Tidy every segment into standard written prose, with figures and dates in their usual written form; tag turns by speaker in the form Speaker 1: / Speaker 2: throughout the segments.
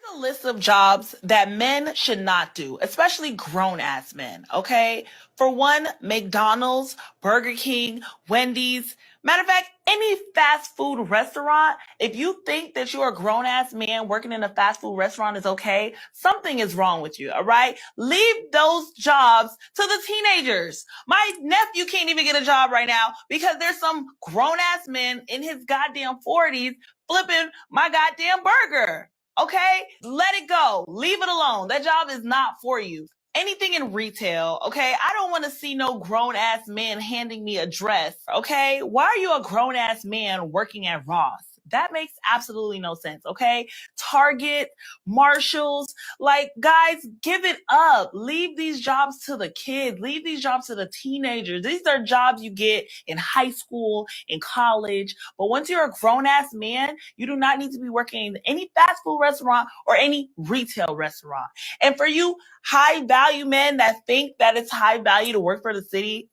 Speaker 1: Here's a list of jobs that men should not do, especially grown ass men, okay? For one, McDonald's, Burger King, Wendy's. Matter of fact, any fast food restaurant, if you think that you're a grown ass man working in a fast food restaurant is okay, something is wrong with you, all right? Leave those jobs to the teenagers. My nephew can't even get a job right now because there's some grown ass man in his goddamn 40s flipping my goddamn burger. Okay? Let it go. Leave it alone. That job is not for you. Anything in retail, okay? I don't want to see no grown ass man handing me a dress, okay? Why are you a grown ass man working at Ross? That makes absolutely no sense, okay? Target, Marshalls, like guys, give it up. Leave these jobs to the kids. Leave these jobs to the teenagers. These are jobs you get in high school, in college. But once you're a grown ass man, you do not need to be working in any fast food restaurant or any retail restaurant. And for you high value men that think that it's high value to work for the city,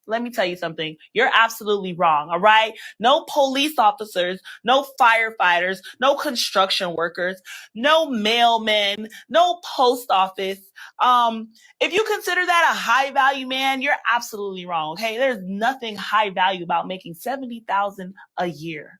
Speaker 1: let me tell you something. You're absolutely wrong, all right? No police officers, no firefighters, no construction workers, no mailmen, no post office. If you consider that a high value man, you're absolutely wrong, okay? There's nothing high value about making $70,000 a year.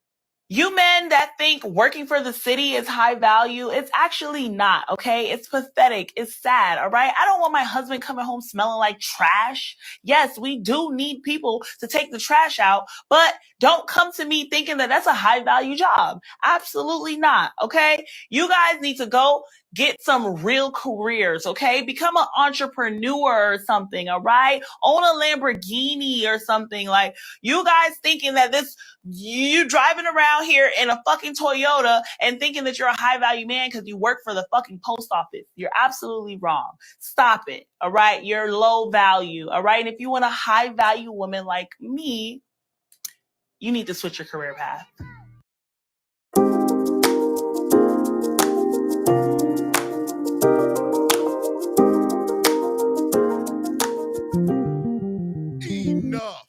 Speaker 1: You men that think working for the city is high value, it's actually not, okay? It's pathetic. It's sad, all right? I don't want my husband coming home smelling like trash. Yes, we do need people to take the trash out, but don't come to me thinking that that's a high value job. Absolutely not, okay? You guys need to go get some real careers, okay? Become an entrepreneur or something, all right? Own a Lamborghini or something. Like, you guys thinking that you driving around here in a fucking Toyota and thinking that you're a high value man because you work for the fucking post office. You're absolutely wrong. Stop it. All right. You're low value. All right. And if you want a high value woman like me, you need to switch your career path.
Speaker 2: Enough.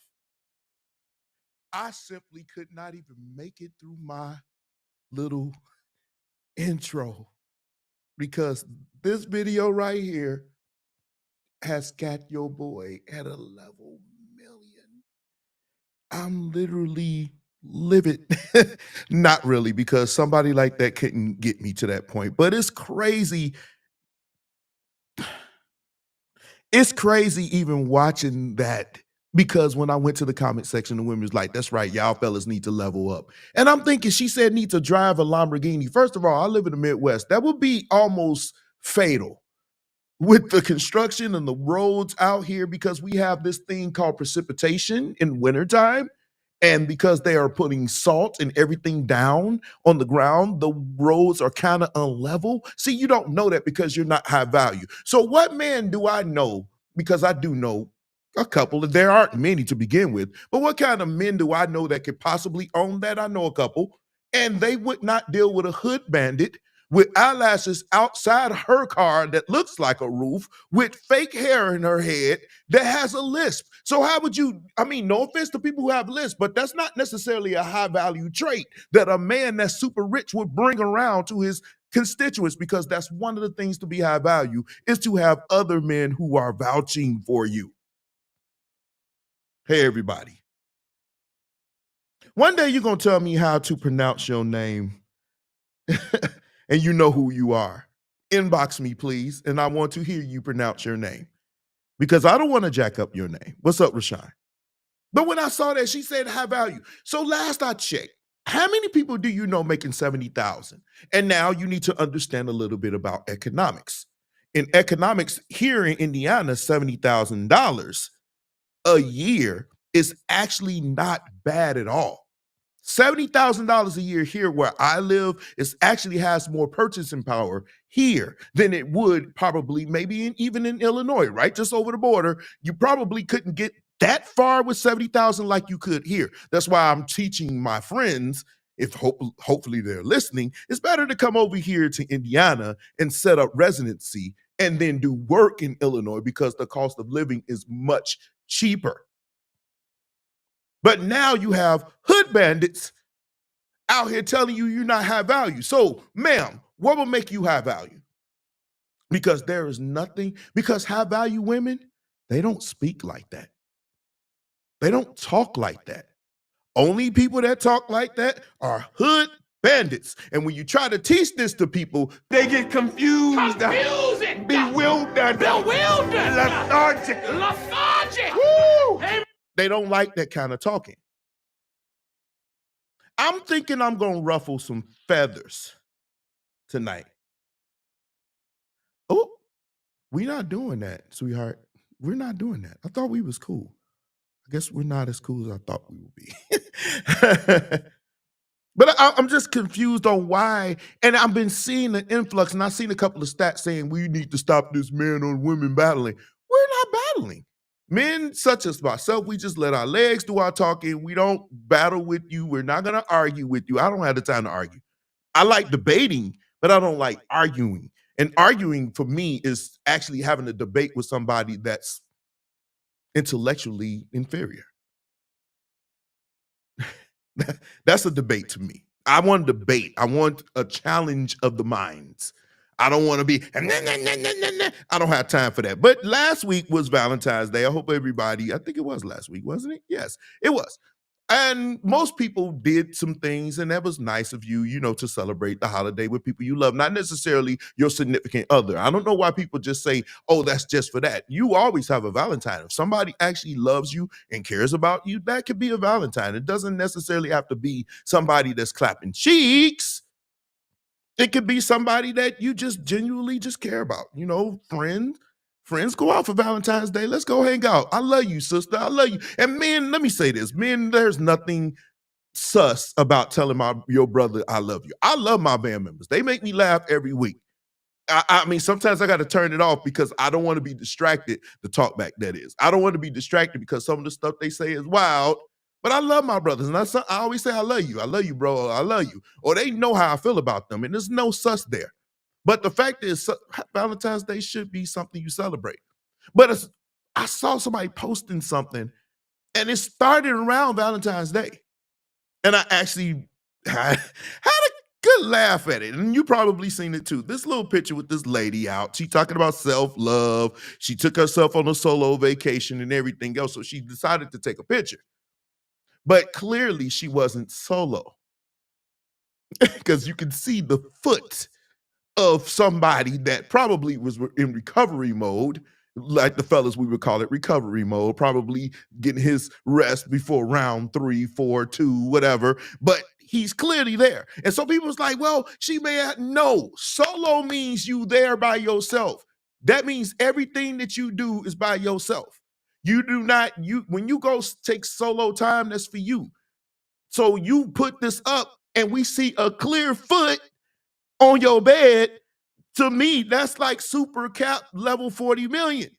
Speaker 2: I simply could not even make it through my little intro because this video right here has got your boy at a level million. I'm literally livid. Not really, because somebody like that couldn't get me to that point, but it's crazy. It's crazy even watching that, because when I went to the comment section, the women was like, that's right, y'all fellas need to level up. And I'm thinking, she said need to drive a Lamborghini. First of all, I live in the Midwest. That would be almost fatal with the construction and the roads out here, because we have this thing called precipitation in wintertime. And because they are putting salt and everything down on the ground, the roads are kind of unlevel. See, you don't know that because you're not high value. So what man do I know? Because I do know a couple. There aren't many to begin with. But what kind of men do I know that could possibly own that? I know a couple. And they would not deal with a hood bandit with eyelashes outside her car that looks like a roof, with fake hair in her head that has a lisp. So how would you, I mean, no offense to people who have lisp, but that's not necessarily a high value trait that a man that's super rich would bring around to his constituents, because that's one of the things to be high value, is to have other men who are vouching for you. Hey, everybody. One day you're going to tell me how to pronounce your name and you know who you are. Inbox me, please, and I want to hear you pronounce your name, because I don't want to jack up your name. What's up, Rashawn? But when I saw that, she said high value. So last I checked, how many people do you know making 70,000? And now you need to understand a little bit about economics. In economics here in Indiana, $70,000 a year is actually not bad at all. $70,000 a year here where I live is actually has more purchasing power here than it would probably maybe even in Illinois, right? Just over the border. You probably couldn't get that far with 70,000 like you could here. That's why I'm teaching my friends, if hopefully they're listening, it's better to come over here to Indiana and set up residency and then do work in Illinois, because the cost of living is much cheaper. But now you have hood bandits out here telling you you're not high value. So, ma'am, What will make you high value? Because there is nothing, because high value women, they don't speak like that. They don't talk like that. Only people that talk like that are hood bandits. And when you try to teach this to people, they get confused, bewildered, lethargic. Woo! They don't like that kind of talking. I'm thinking I'm going to ruffle some feathers tonight. Oh, we're not doing that, sweetheart. We're not doing that. I thought we was cool. I guess we're not as cool as I thought we would be. But I'm just confused on why. And I've been seeing the influx, and I've seen a couple of stats saying we need to stop this man on women battling. We're not battling. Men such as myself, we just let our legs do our talking. We don't battle with you. We're not going to argue with you. I don't have the time to argue. I like debating, but I don't like arguing. And arguing for me is actually having a debate with somebody that's intellectually inferior. That's a debate to me. I want a debate. I want a challenge of the minds. I don't want to be, I don't have time for that. But last week was Valentine's Day. I hope everybody, I think it was last week, wasn't it? Yes, it was. And most people did some things, and that was nice of you, to celebrate the holiday with people you love, not necessarily your significant other. I don't know why people just say, oh, that's just for that. You always have a Valentine. If somebody actually loves you and cares about you, that could be a Valentine. It doesn't necessarily have to be somebody that's clapping cheeks. It could be somebody that you just genuinely just care about, Friends go out for Valentine's Day. Let's go hang out. I love you, sister. I love you. And men, let me say this. Men, there's nothing sus about telling your brother I love you. I love my band members. They make me laugh every week. I mean, sometimes I got to turn it off because I don't want to be distracted. The talk back, that is. I don't want to be distracted because some of the stuff they say is wild. But I love my brothers. And I always say, I love you. I love you, bro. I love you. Or they know how I feel about them. And there's no sus there. But the fact is, Valentine's Day should be something you celebrate. But I saw somebody posting something, and it started around Valentine's Day. And I actually had a good laugh at it. And you probably seen it too. This little picture with this lady out. She talking about self-love. She took herself on a solo vacation and everything else. So she decided to take a picture. But clearly she wasn't solo. Because you can see the foot of somebody that probably was in recovery mode, like the fellas we would call it recovery mode, probably getting his rest before round 3, 4, 2, whatever. But he's clearly there. And so people was like, well, she may have, no, solo means you there by yourself. That means everything that you do is by yourself. You do not, when you go take solo time, that's for you. So you put this up and we see a clear foot on your bed. To me, that's like super cap level 40 million.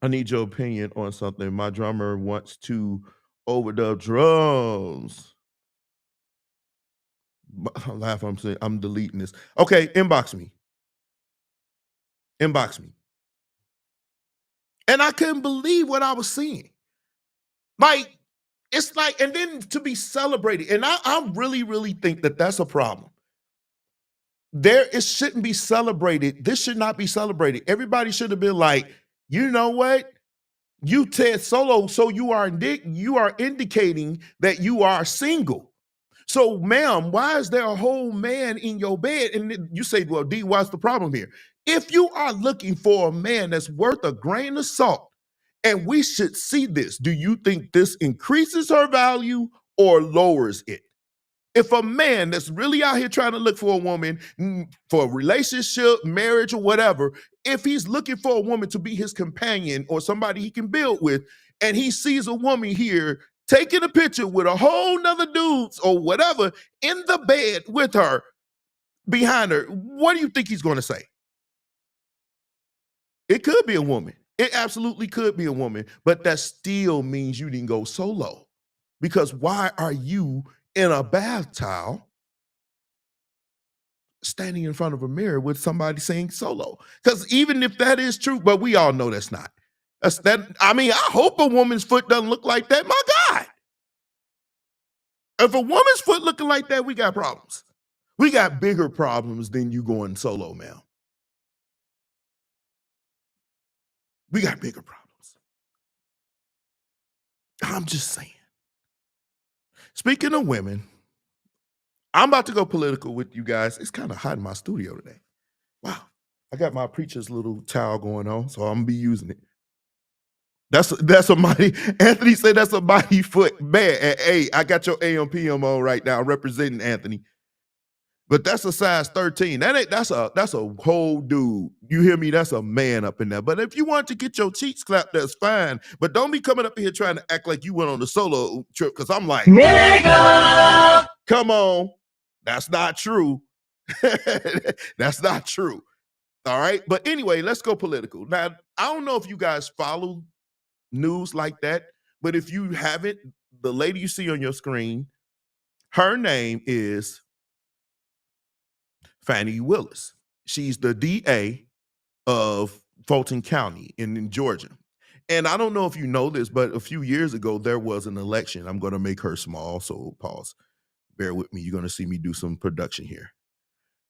Speaker 2: I need your opinion on something. My drummer wants to overdub drums. I'm laughing. I'm saying I'm deleting this. Okay, inbox me. Inbox me. And I couldn't believe what I was seeing. Like, it's like, and then to be celebrated. And I really, really think that that's a problem. It shouldn't be celebrated. This should not be celebrated. Everybody should have been like, you know what? You said solo, so you are indicating that you are single. So, ma'am, why is there a whole man in your bed? And you say, well, D, what's the problem here? If you are looking for a man that's worth a grain of salt, and we should see this, do you think this increases her value or lowers it? If a man that's really out here trying to look for a woman for a relationship, marriage, or whatever, if he's looking for a woman to be his companion or somebody he can build with, and he sees a woman here taking a picture with a whole nother dudes or whatever in the bed with her, behind her, what do you think he's going to say? It could be a woman. It absolutely could be a woman, but that still means you didn't go solo. Because why are you in a bath towel standing in front of a mirror with somebody saying solo? Because even if that is true, but we all know that's not. I mean, I hope a woman's foot doesn't look like that. My God. If a woman's foot looking like that, we got problems. We got bigger problems than you going solo, man. We got bigger problems. I'm just saying. Speaking of women, I'm about to go political with you guys. It's kind of hot in my studio today. Wow. I got my preacher's little towel going on, so I'm gonna be using it. That's a mighty. Anthony said that's a mighty foot, man. Hey, I got your AM/PM on right now. I'm representing Anthony, but that's a size 13. That's a whole dude. You hear me? That's a man up in there. But if you want to get your cheeks clapped, that's fine. But don't be coming up here trying to act like you went on the solo trip, because I'm like, nigga, come on, that's not true. That's not true. All right. But anyway, let's go political. Now, I don't know if you guys follow news like that, but if you haven't, the lady you see on your screen, her name is Fannie Willis. She's the DA of Fulton County in Georgia. And I don't know if you know this, but a few years ago, there was an election. I'm going to make her small, so pause. Bear with me. You're going to see me do some production here.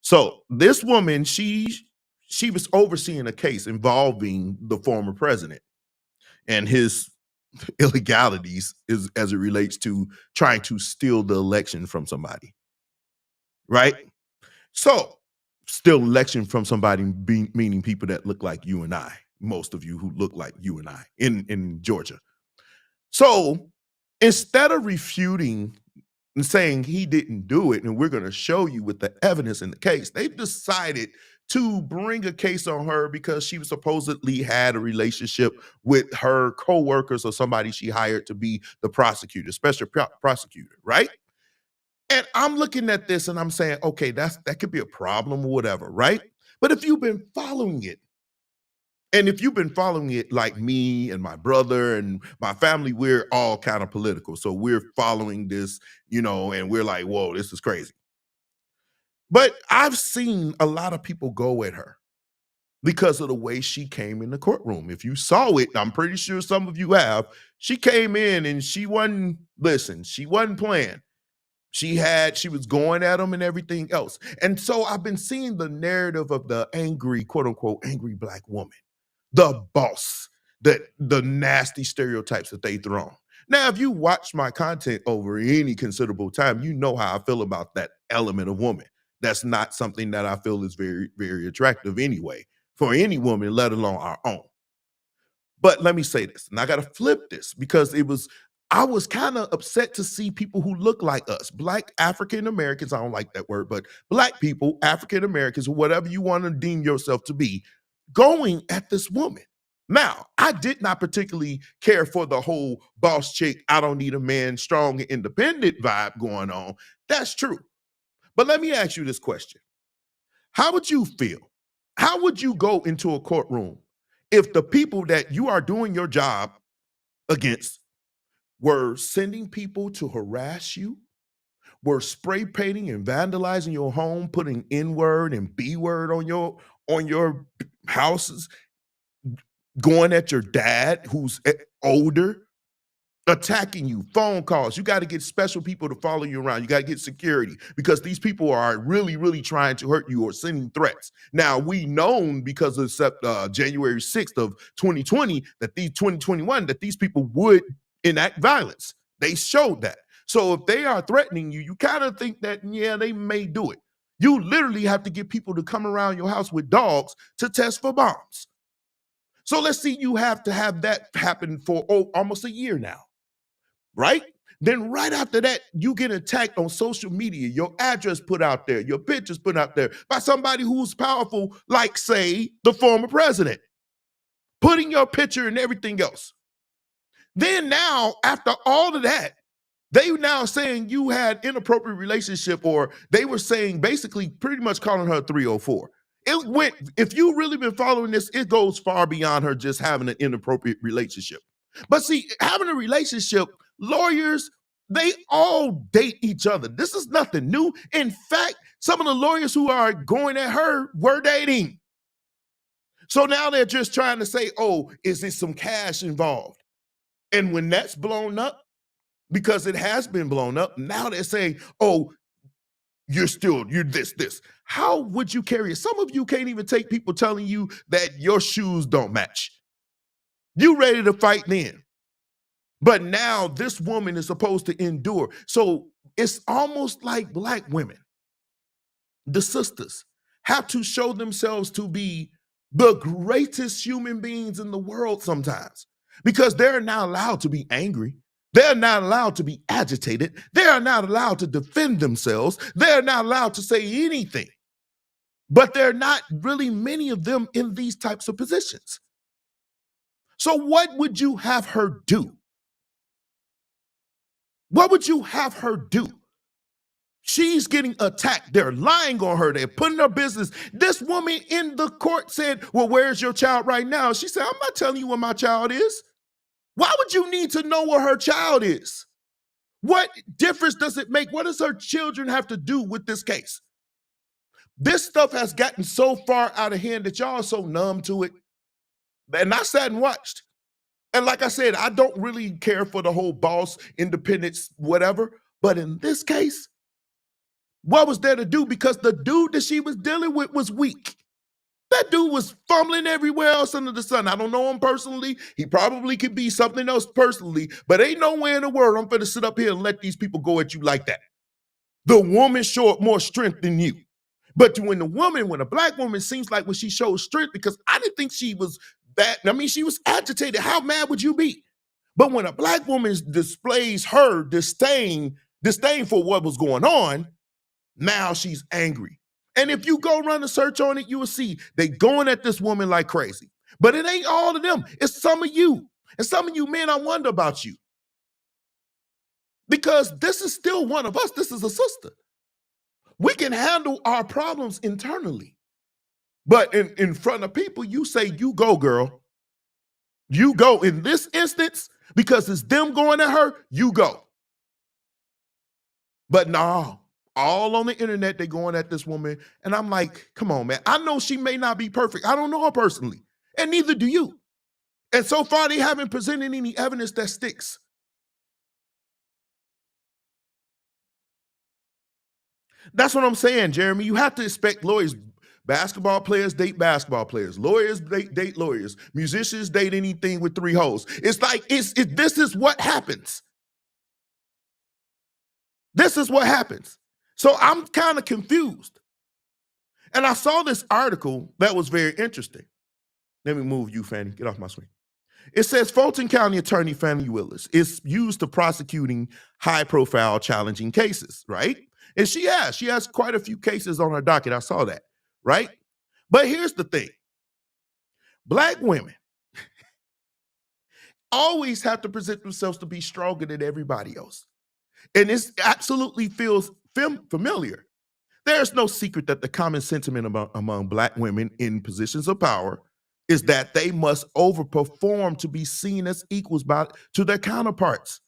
Speaker 2: So this woman, she was overseeing a case involving the former president and his illegalities as it relates to trying to steal the election from somebody, right? So steal election from somebody, meaning people that look like you and I, most of you who look like you and I in Georgia. So instead of refuting and saying he didn't do it, and we're going to show you with the evidence in the case, they've decided to bring a case on her because she supposedly had a relationship with her coworkers or somebody she hired to be the prosecutor, special prosecutor, right? And I'm looking at this and I'm saying, okay, that could be a problem or whatever, right? But if you've been following it, and if you've been following it like me and my brother and my family, we're all kind of political. So we're following this, and we're like, whoa, this is crazy. But I've seen a lot of people go at her because of the way she came in the courtroom. If you saw it, I'm pretty sure some of you have, she came in and she wasn't playing. She was going at them and everything else. And so I've been seeing the narrative of the angry, quote unquote, angry Black woman, the boss, the nasty stereotypes that they throw on. Now, if you watch my content over any considerable time, you know how I feel about that element of woman. That's not something that I feel is very, very attractive anyway, for any woman, let alone our own. But let me say this, and I got to flip this because I was kind of upset to see people who look like us, Black African Americans. I don't like that word, but Black people, African Americans, or whatever you want to deem yourself to be, going at this woman. Now, I did not particularly care for the whole boss chick, I don't need a man, strong and independent vibe going on. That's true. But let me ask you this question. How would you feel? How would you go into a courtroom if the people that you are doing your job against were sending people to harass you, were spray painting and vandalizing your home, putting N-word and B-word on your houses, going at your dad who's older, attacking you, phone calls. You got to get special people to follow you around. You got to get security because these people are really, really trying to hurt you or sending threats. Now, we known because of January 6th of 2020 that 2021 that these people would enact violence. They showed that. So if they are threatening you, you kind of think that, yeah, they may do it. You literally have to get people to come around your house with dogs to test for bombs. So let's see, you have to have that happen for almost a year now. Right? Then right after that, you get attacked on social media, your address put out there, your pictures put out there by somebody who's powerful, like, say, the former president, putting your picture and everything else. Then now, after all of that, they now saying you had inappropriate relationship, or they were saying basically pretty much calling her 304. It went, if you really been following this, it goes far beyond her just having an inappropriate relationship. But see, having a relationship, lawyers, they all date each other. This is nothing new. In fact, some of the lawyers who are going at her were dating. So now they're just trying to say, oh, is there some cash involved? And when that's blown up, because it has been blown up, now they're saying, oh, you're this. How would you carry it? Some of you can't even take people telling you that your shoes don't match. You ready to fight then. But now this woman is supposed to endure. So it's almost like Black women, the sisters, have to show themselves to be the greatest human beings in the world sometimes because they're not allowed to be angry. They're not allowed to be agitated. They are not allowed to defend themselves. They're not allowed to say anything. But there are not really many of them in these types of positions. So what would you have her do? What would you have her do? She's getting attacked. They're lying on her. They're putting her business. This woman in the court said, well, where's your child right now? She said, I'm not telling you where my child is. Why would you need to know where her child is? What difference does it make? What does her children have to do with this case? This stuff has gotten so far out of hand that y'all are so numb to it. And I sat and watched. And like I said, I don't really care for the whole boss, independence, whatever. But in this case, what was there to do? Because the dude that she was dealing with was weak. That dude was fumbling everywhere else under the sun. I don't know him personally. He probably could be something else personally, but ain't nowhere in the world I'm finna sit up here and let these people go at you like that. The woman showed more strength than you. But when a Black woman seems like when she shows strength, because I didn't think she was that, I mean, she was agitated. How mad would you be? But when a Black woman displays her disdain for what was going on, now she's angry. And if you go run a search on it, you will see they going at this woman like crazy. But it ain't all of them. It's some of you. And some of you men, I wonder about you. Because this is still one of us. This is a sister. We can handle our problems internally. But in front of people, you say, you go, girl. You go. In this instance, because it's them going at her, you go. But no, all on the internet, they going at this woman. And I'm like, come on, man. I know she may not be perfect. I don't know her personally. And neither do you. And so far, they haven't presented any evidence that sticks. That's what I'm saying, Jeremy. You have to expect lawyers. Basketball players date basketball players. Lawyers date lawyers. Musicians date anything with 3 hoes. It's like, this is what happens. This is what happens. So I'm kind of confused. And I saw this article that was very interesting. Let me move you, Fanny. Get off my screen. It says Fulton County Attorney Fannie Willis is used to prosecuting high-profile challenging cases, right? And she has quite a few cases on her docket. I saw that, right? But here's the thing. Black women always have to present themselves to be stronger than everybody else. And this absolutely feels familiar. There's no secret that the common sentiment among Black women in positions of power is that they must overperform to be seen as equals to their counterparts.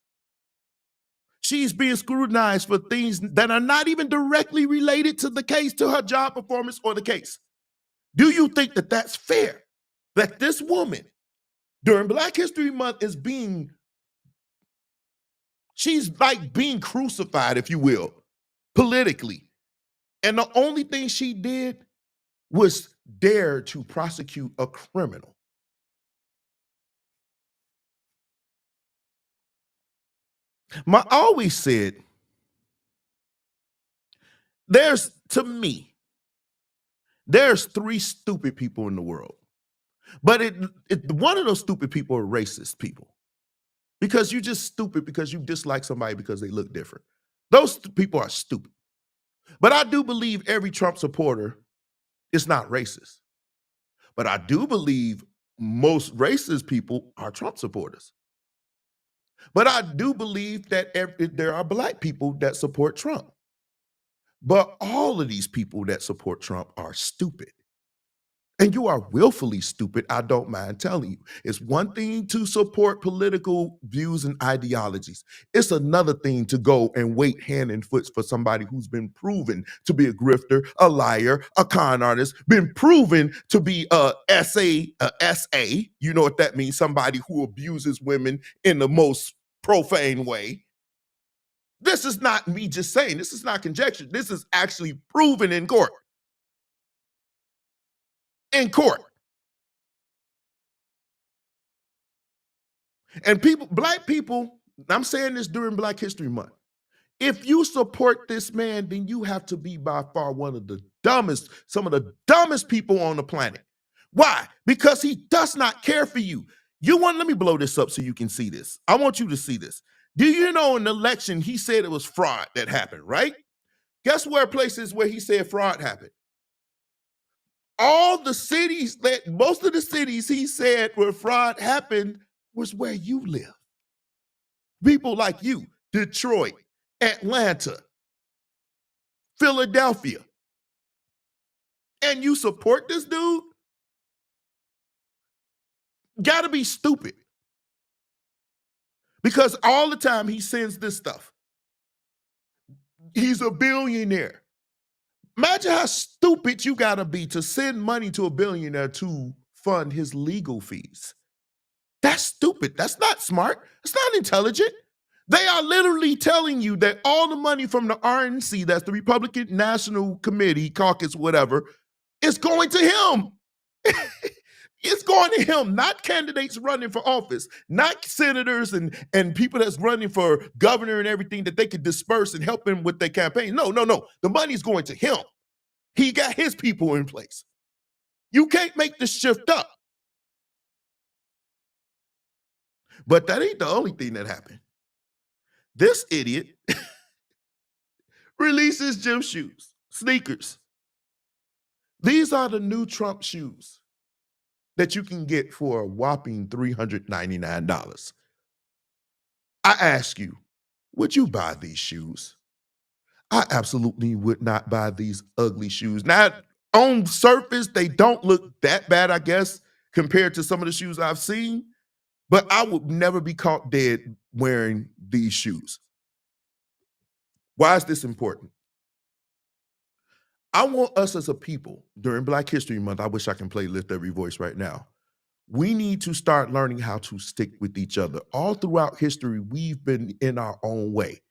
Speaker 2: She's being scrutinized for things that are not even directly related to the case, to her job performance or the case. Do you think that that's fair? That this woman during Black History Month she's like being crucified, if you will, politically. And the only thing she did was dare to prosecute a criminal. I always said, there's 3 stupid people in the world. But one of those stupid people are racist people. Because you're just stupid because you dislike somebody because they look different. Those people are stupid. But I do believe every Trump supporter is not racist. But I do believe most racist people are Trump supporters. But I do believe that there are Black people that support Trump. But all of these people that support Trump are stupid. And you are willfully stupid, I don't mind telling you. It's one thing to support political views and ideologies. It's another thing to go and wait hand and foot for somebody who's been proven to be a grifter, a liar, a con artist, been proven to be a SA, you know what that means, somebody who abuses women in the most profane way. This is not me just saying. This is not conjecture. This is actually proven in court. In court. And people, black people, I'm saying this during Black History Month. If you support this man, then you have to be by far one of the dumbest, some of the dumbest people on the planet. Why? Because he does not care for you. Let me blow this up so you can see this. I want you to see this. Do you know in the election, he said it was fraud that happened, right? Guess where places where he said fraud happened? Most of the cities he said where fraud happened was where you live. People like you, Detroit, Atlanta, Philadelphia. And you support this dude? Gotta be stupid. Because all the time he sends this stuff. He's a billionaire. Imagine how stupid you gotta be to send money to a billionaire to fund his legal fees. That's stupid. That's not smart. That's not intelligent. They are literally telling you that all the money from the RNC, that's the Republican National Committee, caucus, whatever, is going to him. It's going to him, not candidates running for office, not senators and people that's running for governor and everything that they could disperse and help him with their campaign. No. The money's going to him. He got his people in place. You can't make this shift up. But that ain't the only thing that happened. This idiot releases gym shoes, sneakers. These are the new Trump shoes that you can get for a whopping $399. I ask you, would you buy these shoes? I absolutely would not buy these ugly shoes. Now, on surface, they don't look that bad, I guess, compared to some of the shoes I've seen, but I would never be caught dead wearing these shoes. Why is this important? I want us as a people during Black History Month, I wish I can play Lift Every Voice right now. We need to start learning how to stick with each other. All throughout history, we've been in our own way.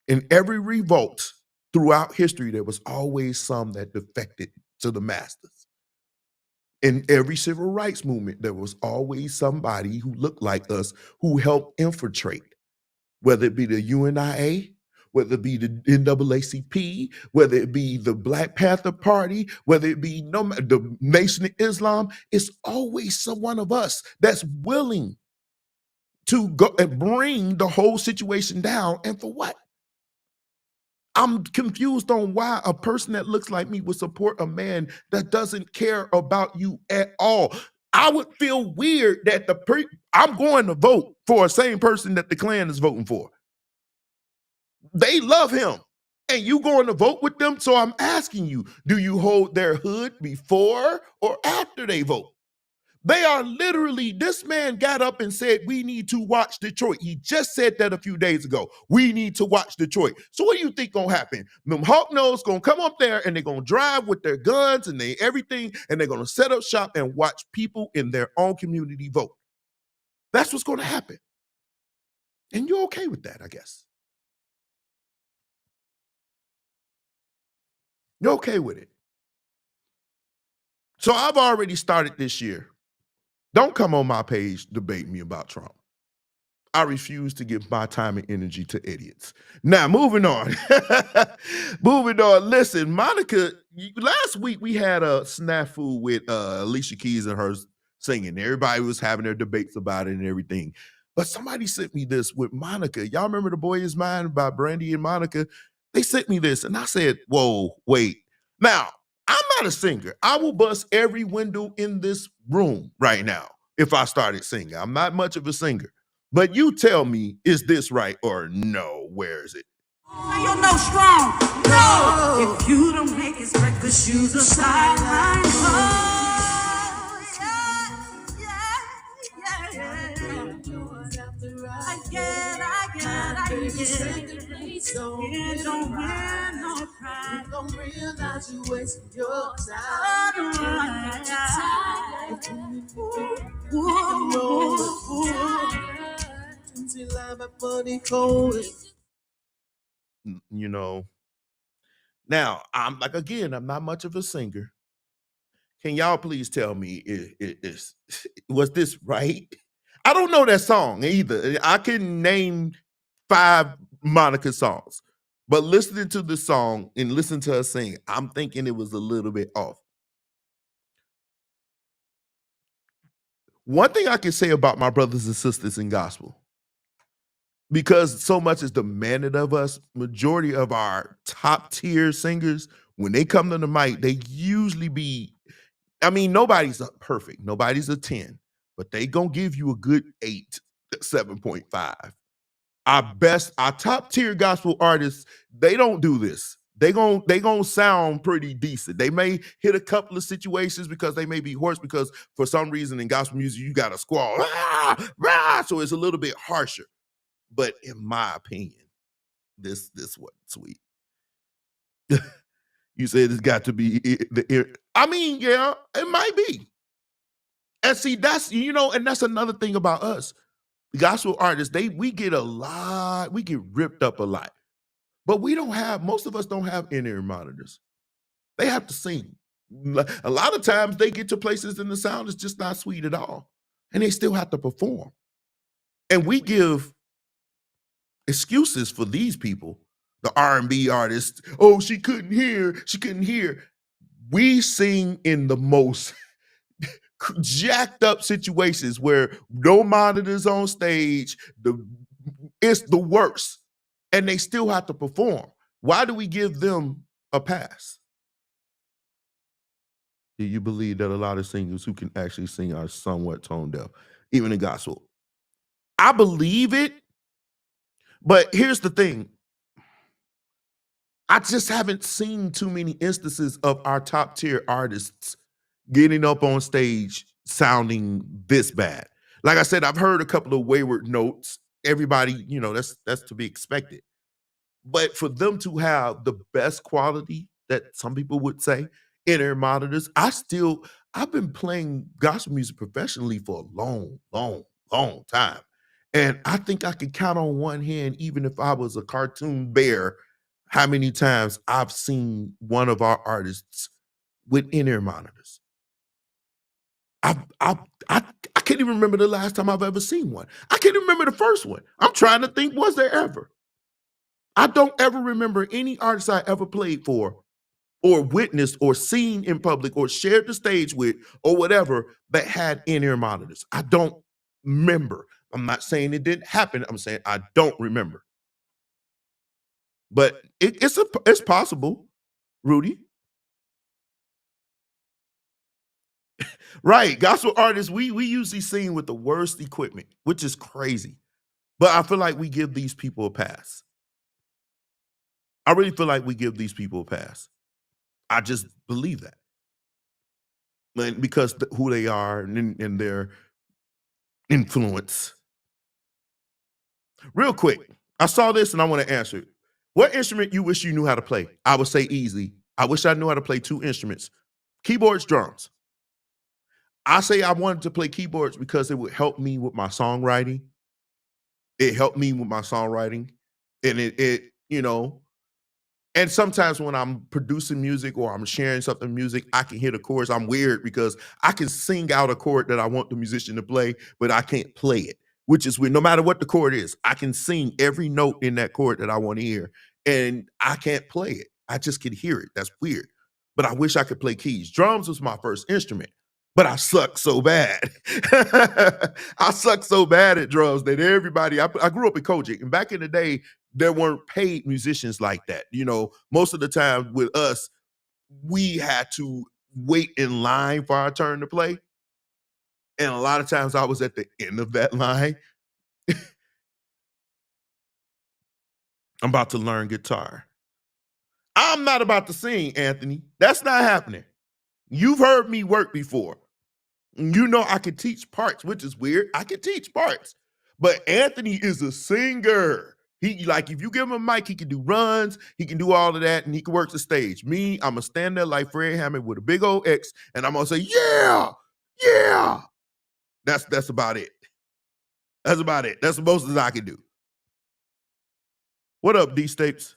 Speaker 2: In every revolt throughout history, there was always some that defected to the masters. In every civil rights movement, there was always somebody who looked like us who helped infiltrate, whether it be the UNIA, whether it be the NAACP, whether it be the Black Panther Party, whether it be the Nation of Islam. It's always one of us that's willing to go and bring the whole situation down. And for what? I'm confused on why a person that looks like me would support a man that doesn't care about you at all. I would feel weird that I'm going to vote for the same person that the Klan is voting for. They love him, and you going to vote with them? So I'm asking you, do you hold their hood before or after they vote? They are literally, this man got up and said, we need to watch Detroit. He just said that a few days ago. We need to watch Detroit. So what do you think gonna happen? Them hawk nose gonna come up there and they're gonna drive with their guns and everything, and they're gonna set up shop and watch people in their own community vote. That's what's gonna happen. And you're okay with that, I guess. You're okay with it. So I've already started this year. Don't come on my page debate me about Trump. I refuse to give my time and energy to idiots. Now, moving on. Moving on. Listen, Monica, last week we had a snafu with Alicia Keys and her singing. Everybody was having their debates about it and everything. But somebody sent me this with Monica. Y'all remember The Boy Is Mine by Brandy and Monica? They sent me this, and I said, whoa, wait. Now, I'm not a singer. I will bust every window in this room right now if I started singing. I'm not much of a singer. But you tell me, is this right or no? Where is it?
Speaker 3: You're no strong. No. If you don't make his breakfast, shoes a sideline. I get. It don't win no prize. You don't realize you wasting your time. Until I'm a funny cold.
Speaker 2: you know. Now, I'm like, again, I'm not much of a singer. Can y'all please tell me was this right? I don't know that song either. I can name 5 Monica songs, but listening to the song and listen to her sing, I'm thinking it was a little bit off. One thing I can say about my brothers and sisters in gospel, because so much is demanded of us, majority of our top tier singers, when they come to the mic, they usually be, I mean, nobody's perfect. Nobody's a 10, but they gonna give you a good 8, 7.5. Our top tier gospel artists, they don't do this. They gonna sound pretty decent. They may hit a couple of situations because they may be hoarse because for some reason in gospel music you got to squall, "Rah, rah," so it's a little bit harsher. But in my opinion, this wasn't sweet. You said it's got to be the ear. I mean, yeah, it might be. And see, that's and that's another thing about us. The gospel artists, we get we get ripped up a lot. But most of us don't have in-ear monitors. They have to sing. A lot of times they get to places and the sound is just not sweet at all. And they still have to perform. And we give excuses for these people, the R&B artists. Oh, she couldn't hear. We sing in the most jacked up situations where no monitors on stage. It's the worst. And they still have to perform. Why do we give them a pass? Do you believe that a lot of singers who can actually sing are somewhat tone deaf, even in gospel? I believe it, but here's the thing. I just haven't seen too many instances of our top tier artists getting up on stage sounding this bad. Like I said, I've heard a couple of wayward notes. Everybody, that's to be expected. But for them to have the best quality that some people would say in their monitors, I've been playing gospel music professionally for a long, long, long time. And I think I could count on one hand, even if I was a cartoon bear, how many times I've seen one of our artists with in-ear monitors. I, I, I, I can't even remember the last time I've ever seen one. I can't even remember the first one. I'm trying to think, was there ever? I don't ever remember any artist I ever played for or witnessed or seen in public or shared the stage with or whatever that had in-ear monitors. I don't remember. I'm not saying it didn't happen. I'm saying I don't remember. But it's possible, Rudy. Right. Gospel artists, we usually sing with the worst equipment, which is crazy. But I feel like we give these people a pass. I really feel like we give these people a pass. I just believe that. Because who they are and their influence. Real quick, I saw this and I want to answer it. What instrument you wish you knew how to play? I would say easy. I wish I knew how to play 2 instruments. Keyboards, drums. I say I wanted to play keyboards because it would help me with my songwriting. It helped me with my songwriting. And and sometimes when I'm producing music or I'm sharing something music, I can hit a chorus. I'm weird because I can sing out a chord that I want the musician to play, but I can't play it, which is weird. No matter what the chord is, I can sing every note in that chord that I want to hear, and I can't play it. I just can hear it. That's weird. But I wish I could play keys. Drums was my first instrument, but I suck so bad. I suck so bad at drums that I grew up in Kojic, and back in the day, there weren't paid musicians like that. Most of the time with us, we had to wait in line for our turn to play. And a lot of times I was at the end of that line. I'm about to learn guitar. I'm not about to sing, Anthony. That's not happening. You've heard me work before. You know I can teach parts, which is weird. I can teach parts. But Anthony is a singer. He if you give him a mic, he can do runs, he can do all of that, and he can work the stage. Me, I'm gonna stand there like Fred Hammond with a big old X, and I'm gonna say, yeah, yeah. That's about it. That's about it. That's the most as I can do. What up, D Stapes?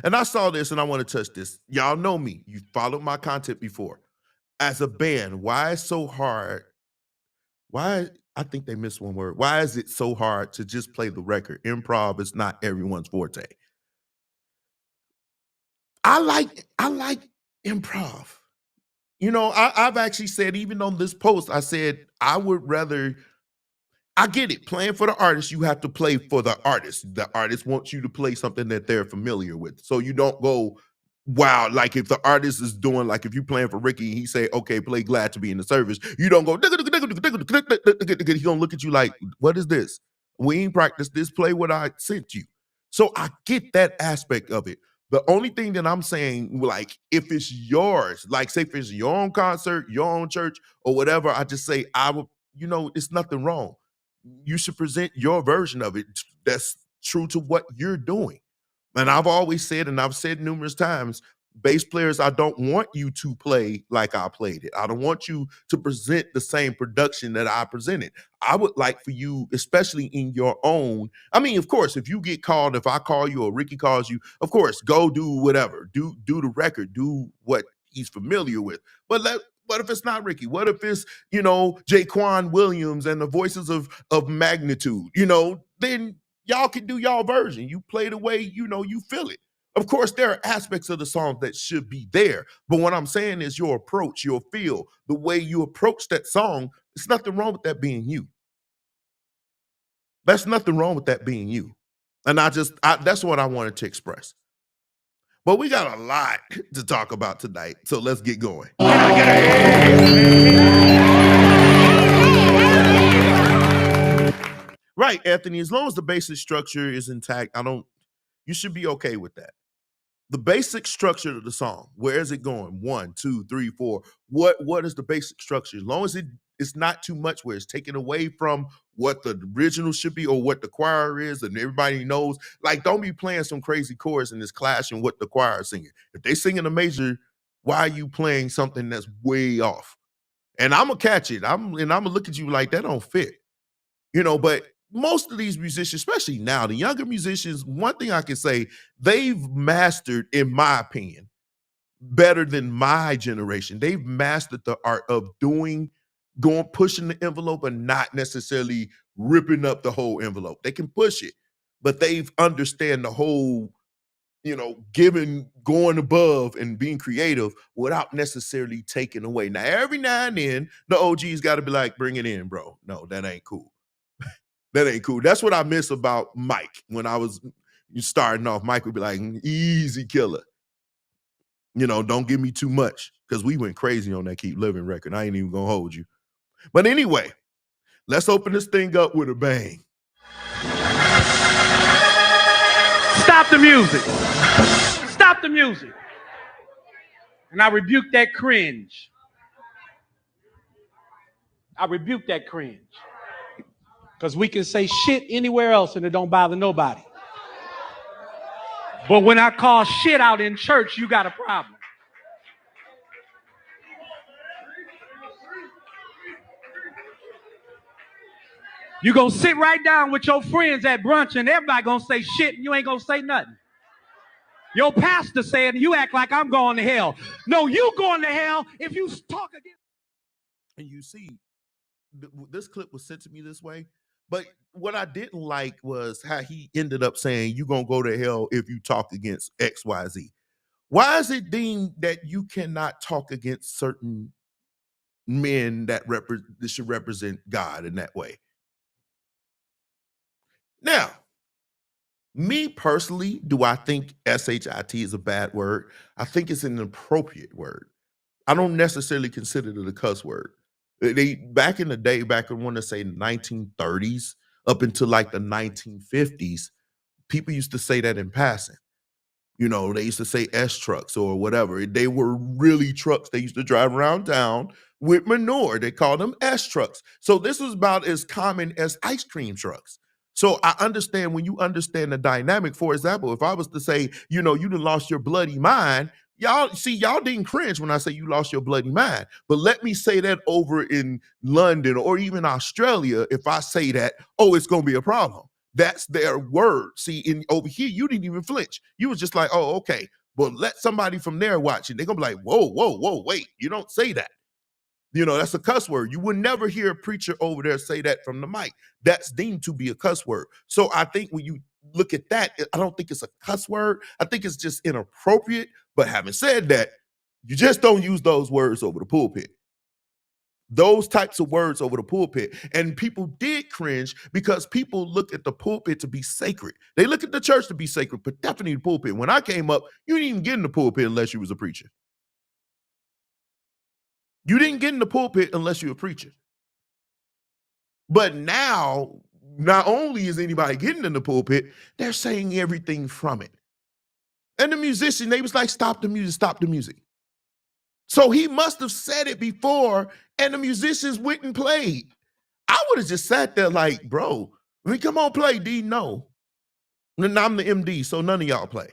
Speaker 2: And I saw this and I want to touch this. Y'all know me. You followed my content before. As a band, why is so hard? Why I think they missed one word. Why is it so hard to just play the record? Improv is not everyone's forte. I like improv. You know, I've actually said, even on this post, I said I would rather. I get it. Playing for the artist, you have to play for the artist. The artist wants you to play something that they're familiar with. So you don't go, wow, like if the artist is doing, like if you're playing for Ricky and he say, okay, play Glad to Be in the Service, you don't go, he's gonna look at you like, what is this? We ain't practiced this, play what I sent you. So I get that aspect of it. The only thing that I'm saying, like, if it's yours, like say if it's your own concert, your own church, or whatever, I just say I would, it's nothing wrong. You should present your version of it that's true to what you're doing. And I've always said, and I've said numerous times, bass players, I don't want you to play like I played it. I don't want you to present the same production that I presented. I would like for you, especially in your own. I mean, of course, if you get called, if I call you or Ricky calls you, of course, go do whatever. Do the record, do what he's familiar with. But what if it's not Ricky? What if it's, Jaquan Williams and the Voices of Magnitude? Then y'all can do y'all version. You play the way you feel it. Of course, there are aspects of the song that should be there. But what I'm saying is your approach, your feel, the way you approach that song, there's nothing wrong with that being you. That's nothing wrong with that being you. And that's what I wanted to express. But we got a lot to talk about tonight, so let's get going. Right, Anthony, as long as the basic structure is intact, you should be okay with that. The basic structure of the song, where is it going? 1, 2, 3, 4. What is the basic structure? As long as it's not too much where it's taken away from what the original should be or what the choir is, and everybody knows. Like, don't be playing some crazy chorus and it's clashing what the choir is singing. If they singing a major, why are you playing something that's way off? And I'm gonna catch it. I'm gonna look at you like that don't fit. But most of these musicians, especially now, the younger musicians, one thing I can say, they've mastered, in my opinion, better than my generation. They've mastered the art of pushing the envelope and not necessarily ripping up the whole envelope. They can push it, but they've understand the whole, going above and being creative without necessarily taking away. Now, every now and then, the OG's got to be like, bring it in, bro. No, that ain't cool. That ain't cool. That's what I miss about Mike. When I was starting off, Mike would be like, easy killer. Don't give me too much, because we went crazy on that Keep Living record. I ain't even gonna hold you. But anyway, let's open this thing up with a bang.
Speaker 3: Stop the music. Stop the music. And I rebuke that cringe. I rebuke that cringe. Because we can say shit anywhere else and it don't bother nobody. But when I call shit out in church, you got a problem. You gonna sit right down with your friends at brunch and everybody gonna say shit and you ain't gonna say nothing. Your pastor said, you act like I'm going to hell. No, you going to hell if you talk again.
Speaker 2: And you see, this clip was sent to me this way. But what I didn't like was how he ended up saying, you're going to go to hell if you talk against XYZ. Why is it deemed that you cannot talk against certain men that should represent God in that way? Now, me personally, do I think SHIT is a bad word? I think it's an appropriate word. I don't necessarily consider it a cuss word. They back in the day, back in, I want to say, 1930s up until like the 1950s, people used to say that in passing. They used to say S trucks or whatever. They were really trucks. They used to drive around town with manure. They called them S trucks. So this was about as common as ice cream trucks. So I understand, when you understand the dynamic. For example, if I was to say, you done lost your bloody mind, y'all didn't cringe when I say you lost your bloody mind. But let me say that over in London or even Australia. If I say that, oh, it's going to be a problem. That's their word. See, over here, you didn't even flinch. You was just like, oh, okay. Well, let somebody from there watch it. They're gonna be like, whoa, wait, you don't say that. That's a cuss word. You would never hear a preacher over there say that from the mic. That's deemed to be a cuss word. So I think when you look at that, I don't think it's a cuss word. I think it's just inappropriate. But having said that, you just don't use those words over the pulpit. Those types of words over the pulpit. And people did cringe because people look at the pulpit to be sacred. They look at the church to be sacred, but definitely the pulpit. When I came up, you didn't even get in the pulpit unless you was a preacher. You didn't get in the pulpit unless you're a preacher. But now, not only is anybody getting in the pulpit, they're saying everything from it. And the musician, they was like, stop the music, stop the music. So he must have said it before, and the musicians went and played. I would have just sat there like, bro, come on, play, D. No. And I'm the MD, so none of y'all play.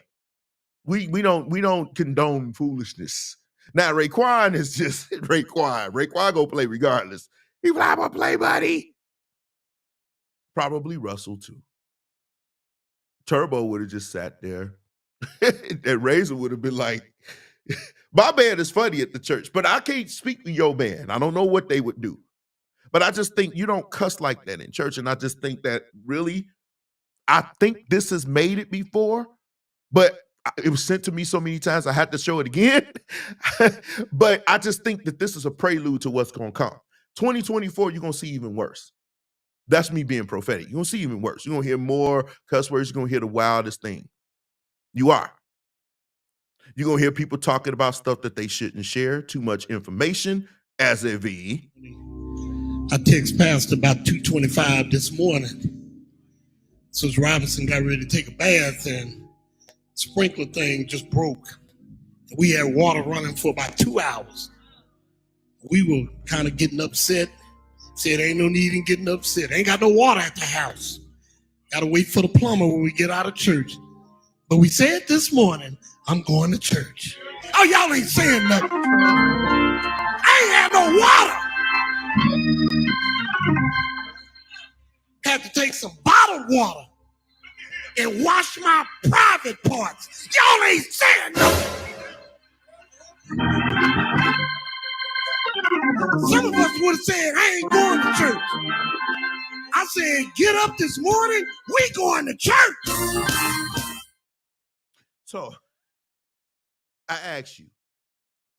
Speaker 2: We don't condone foolishness. Now Raekwon is just Raekwon. Raekwon go play regardless. He like, I'm gonna play, buddy. Probably Russell too. Turbo would have just sat there. And Razor would have been like, my band is funny at the church, but I can't speak to your band. I don't know what they would do. But I just think you don't cuss like that in church. And I just think that really, I think this has made it before, but it was sent to me so many times I had to show it again. But I just think that this is a prelude to what's going to come. 2024, you're going to see even worse. That's me being prophetic. You're going to see even worse. You're going to hear more cuss words. You're going to hear the wildest thing. You are. You're going to hear people talking about stuff that they shouldn't share, too much information as a VE.
Speaker 4: I text Pastor about 2:25 this morning. Since Robinson got ready to take a bath and sprinkler thing just broke. We had water running for about 2 hours. We were kind of getting upset. Said, ain't no need in getting upset. Ain't got no water at the house. Got to wait for the plumber when we get out of church. But we said this morning, I'm going to church. Oh, y'all ain't saying nothing. I ain't had no water. Had to take some bottled water and wash my private parts. Y'all ain't saying nothing. Some of us would have said, I ain't going to church. I said, get up this morning, we going to church.
Speaker 2: So I ask you,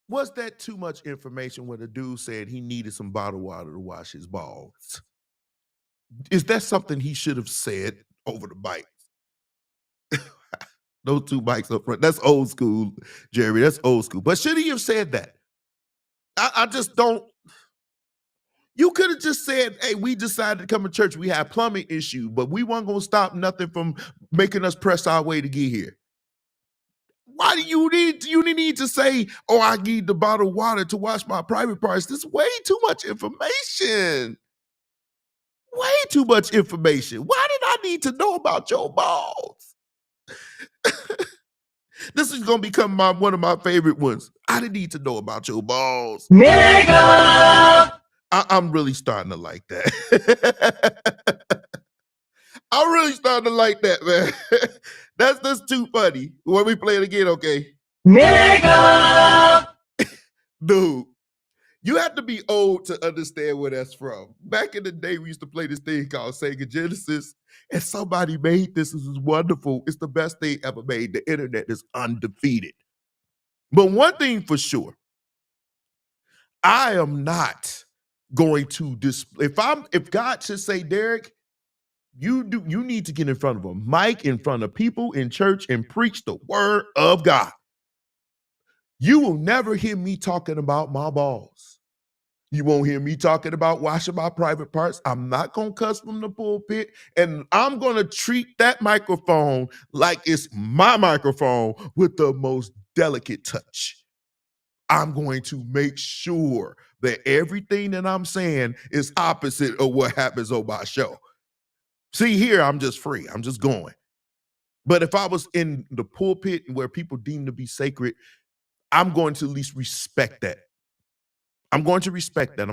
Speaker 2: was that too much information when the dude said he needed some bottled water to wash his balls? Is that something he should have said over the bike? Those two bikes up front. That's old school, Jerry. That's old school. But should he have said that? I just don't. You could have just said, hey, we decided to come to church. We had plumbing issue, but we weren't going to stop nothing from making us press our way to get here. Why do you need to say, oh, I need the bottled water to wash my private parts? This is way too much information. Way too much information. Why did I need to know about your balls? This is going to become one of my favorite ones. I didn't need to know about your balls. Nigga! I'm really starting to like that. I'm really starting to like that, man. That's too funny. When we play it again, okay? Nigga! Dude, you have to be old to understand where that's from. Back in the day, we used to play this thing called Sega Genesis, and somebody made this. This is wonderful. It's the best thing ever made. The internet is undefeated. But one thing for sure, I am not going to display. If God should say, Derek, you need to get in front of a mic, in front of people in church and preach the word of God. You will never hear me talking about my balls. You won't hear me talking about washing my private parts. I'm not going to cuss from the pulpit, and I'm going to treat that microphone like it's my microphone with the most delicate touch. I'm going to make sure that everything that I'm saying is opposite of what happens on my show. See, here, I'm just free. I'm just going. But if I was in the pulpit where people deem to be sacred, I'm going to at least respect that. I'm going to respect that.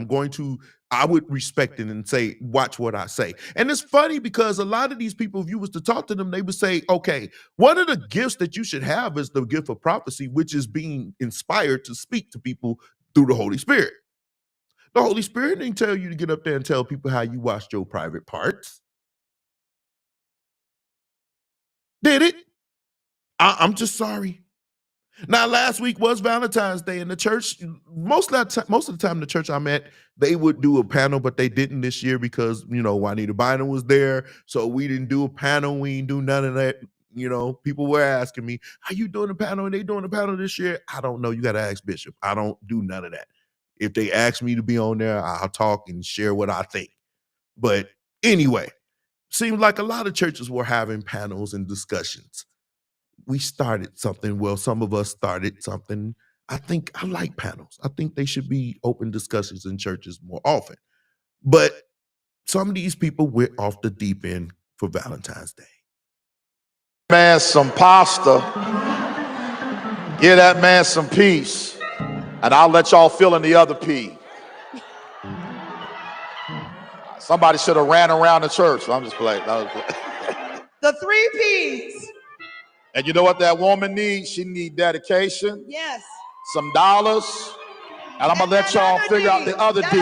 Speaker 2: I would respect it and say, watch what I say. And it's funny because a lot of these people, if you was to talk to them, they would say, okay, one of the gifts that you should have is the gift of prophecy, which is being inspired to speak to people through the Holy Spirit. The Holy Spirit didn't tell you to get up there and tell people how you washed your private parts. Did it? I'm just sorry. Now, last week was Valentine's Day, and the church, most of the time, the church I'm at, they would do a panel, but they didn't this year because, Juanita Bynum was there. So we didn't do a panel. We didn't do none of that. People were asking me, are you doing a panel? And they doing a panel this year? I don't know. You got to ask Bishop. I don't do none of that. If they ask me to be on there, I'll talk and share what I think. But anyway, seems like a lot of churches were having panels and discussions. We started something. Well, some of us started something. I like panels. I think they should be open discussions in churches more often. But some of these people went off the deep end for Valentine's Day.
Speaker 5: Man, some pasta. Give that man some peace. And I'll let y'all fill in the other P. Somebody should have ran around the church. I'm just playing.
Speaker 6: The 3 P's.
Speaker 5: And you know what that woman needs? She needs dedication.
Speaker 6: Yes.
Speaker 5: Some dollars. And I'm going to let y'all figure out the other D.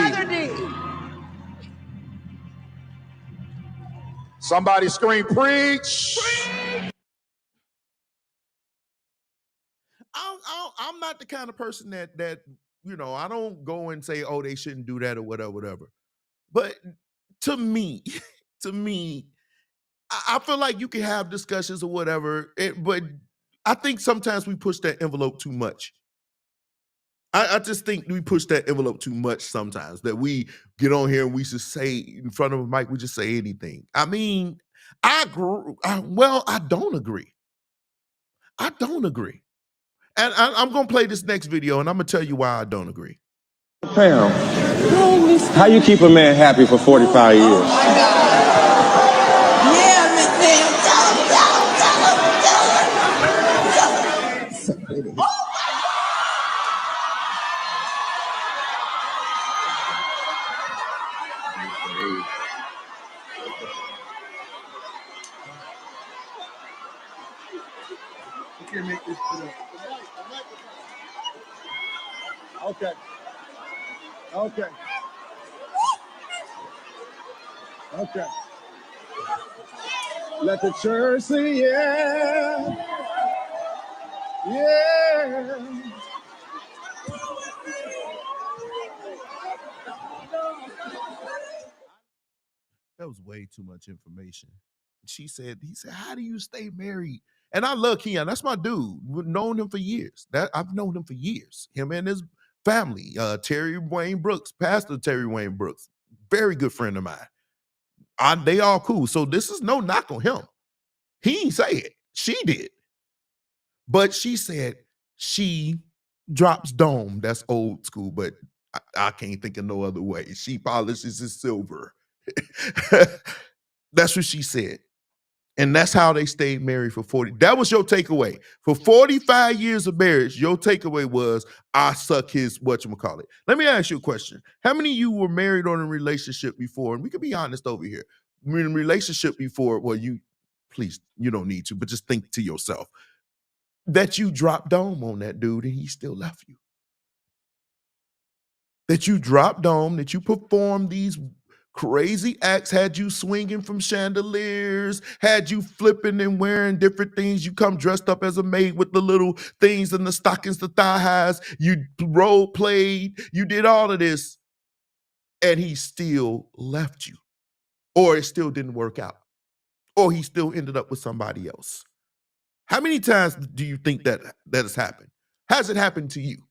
Speaker 5: Somebody scream, preach.
Speaker 2: I'm not the kind of person that I don't go and say, oh, they shouldn't do that or whatever. But to me, I feel like you can have discussions or whatever, but I think sometimes we push that envelope too much. I just think we push that envelope too much sometimes, that we get on here and we just say in front of a mic, we just say anything. I mean, I don't agree. I don't agree. And I'm going to play this next video and I'm going to tell you why I don't agree.
Speaker 7: Pam, how you keep a man happy for 45 years?
Speaker 6: Oh my God. Yeah, Miss Pam. Tell him. Oh
Speaker 7: You can't make this shit up. Okay. Let the church sing, yeah.
Speaker 2: That was way too much information. He said, how do you stay married? And I love Keon. That's my dude. We've known him for years. I've known him for years. Him and his family, Terry Wayne Brooks, Pastor Terry Wayne Brooks, very good friend of mine. They all cool. So this is no knock on him. He ain't say it. She did. But she said she drops dome. That's old school, but I can't think of no other way. She polishes his silver. That's what she said. And that's how they stayed married for 40. That was your takeaway. For 45 years of marriage, your takeaway was, I suck his whatchamacallit. Let me ask you a question. How many of you were married or in a relationship before? And we can be honest over here. We're in a relationship before, well, please, you don't need to, but just think to yourself that you dropped dome on that dude and he still left you. That you dropped dome, that you performed these crazy acts, had you swinging from chandeliers, had you flipping and wearing different things. You come dressed up as a maid with the little things and the stockings, the thigh highs. You role played. You did all of this, and he still left you, or it still didn't work out, or he still ended up with somebody else. How many times do you think that has happened? Has it happened to you?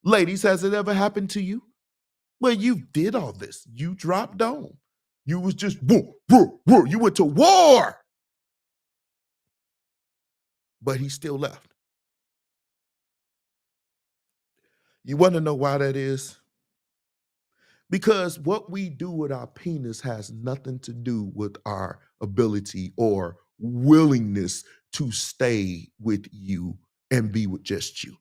Speaker 2: Ladies, has it ever happened to you? Well, you did all this. You dropped dome. You was just, whoa. You went to war. But he still left. You want to know why that is? Because what we do with our penis has nothing to do with our ability or willingness to stay with you and be with just you.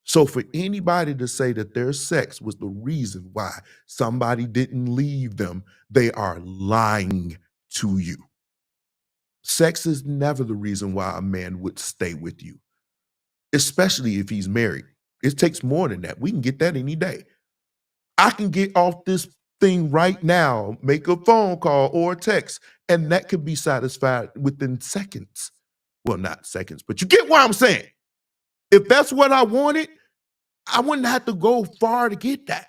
Speaker 2: So for anybody to say that their sex was the reason why somebody didn't leave them, they are lying to you. Sex is never the reason why a man would stay with you, especially if he's married. It takes more than that. We can get that any day. I can get off this thing right now, make a phone call or a text, and that could be satisfied within seconds. Well, not seconds, but you get what I'm saying. If that's what I wanted, I wouldn't have to go far to get that.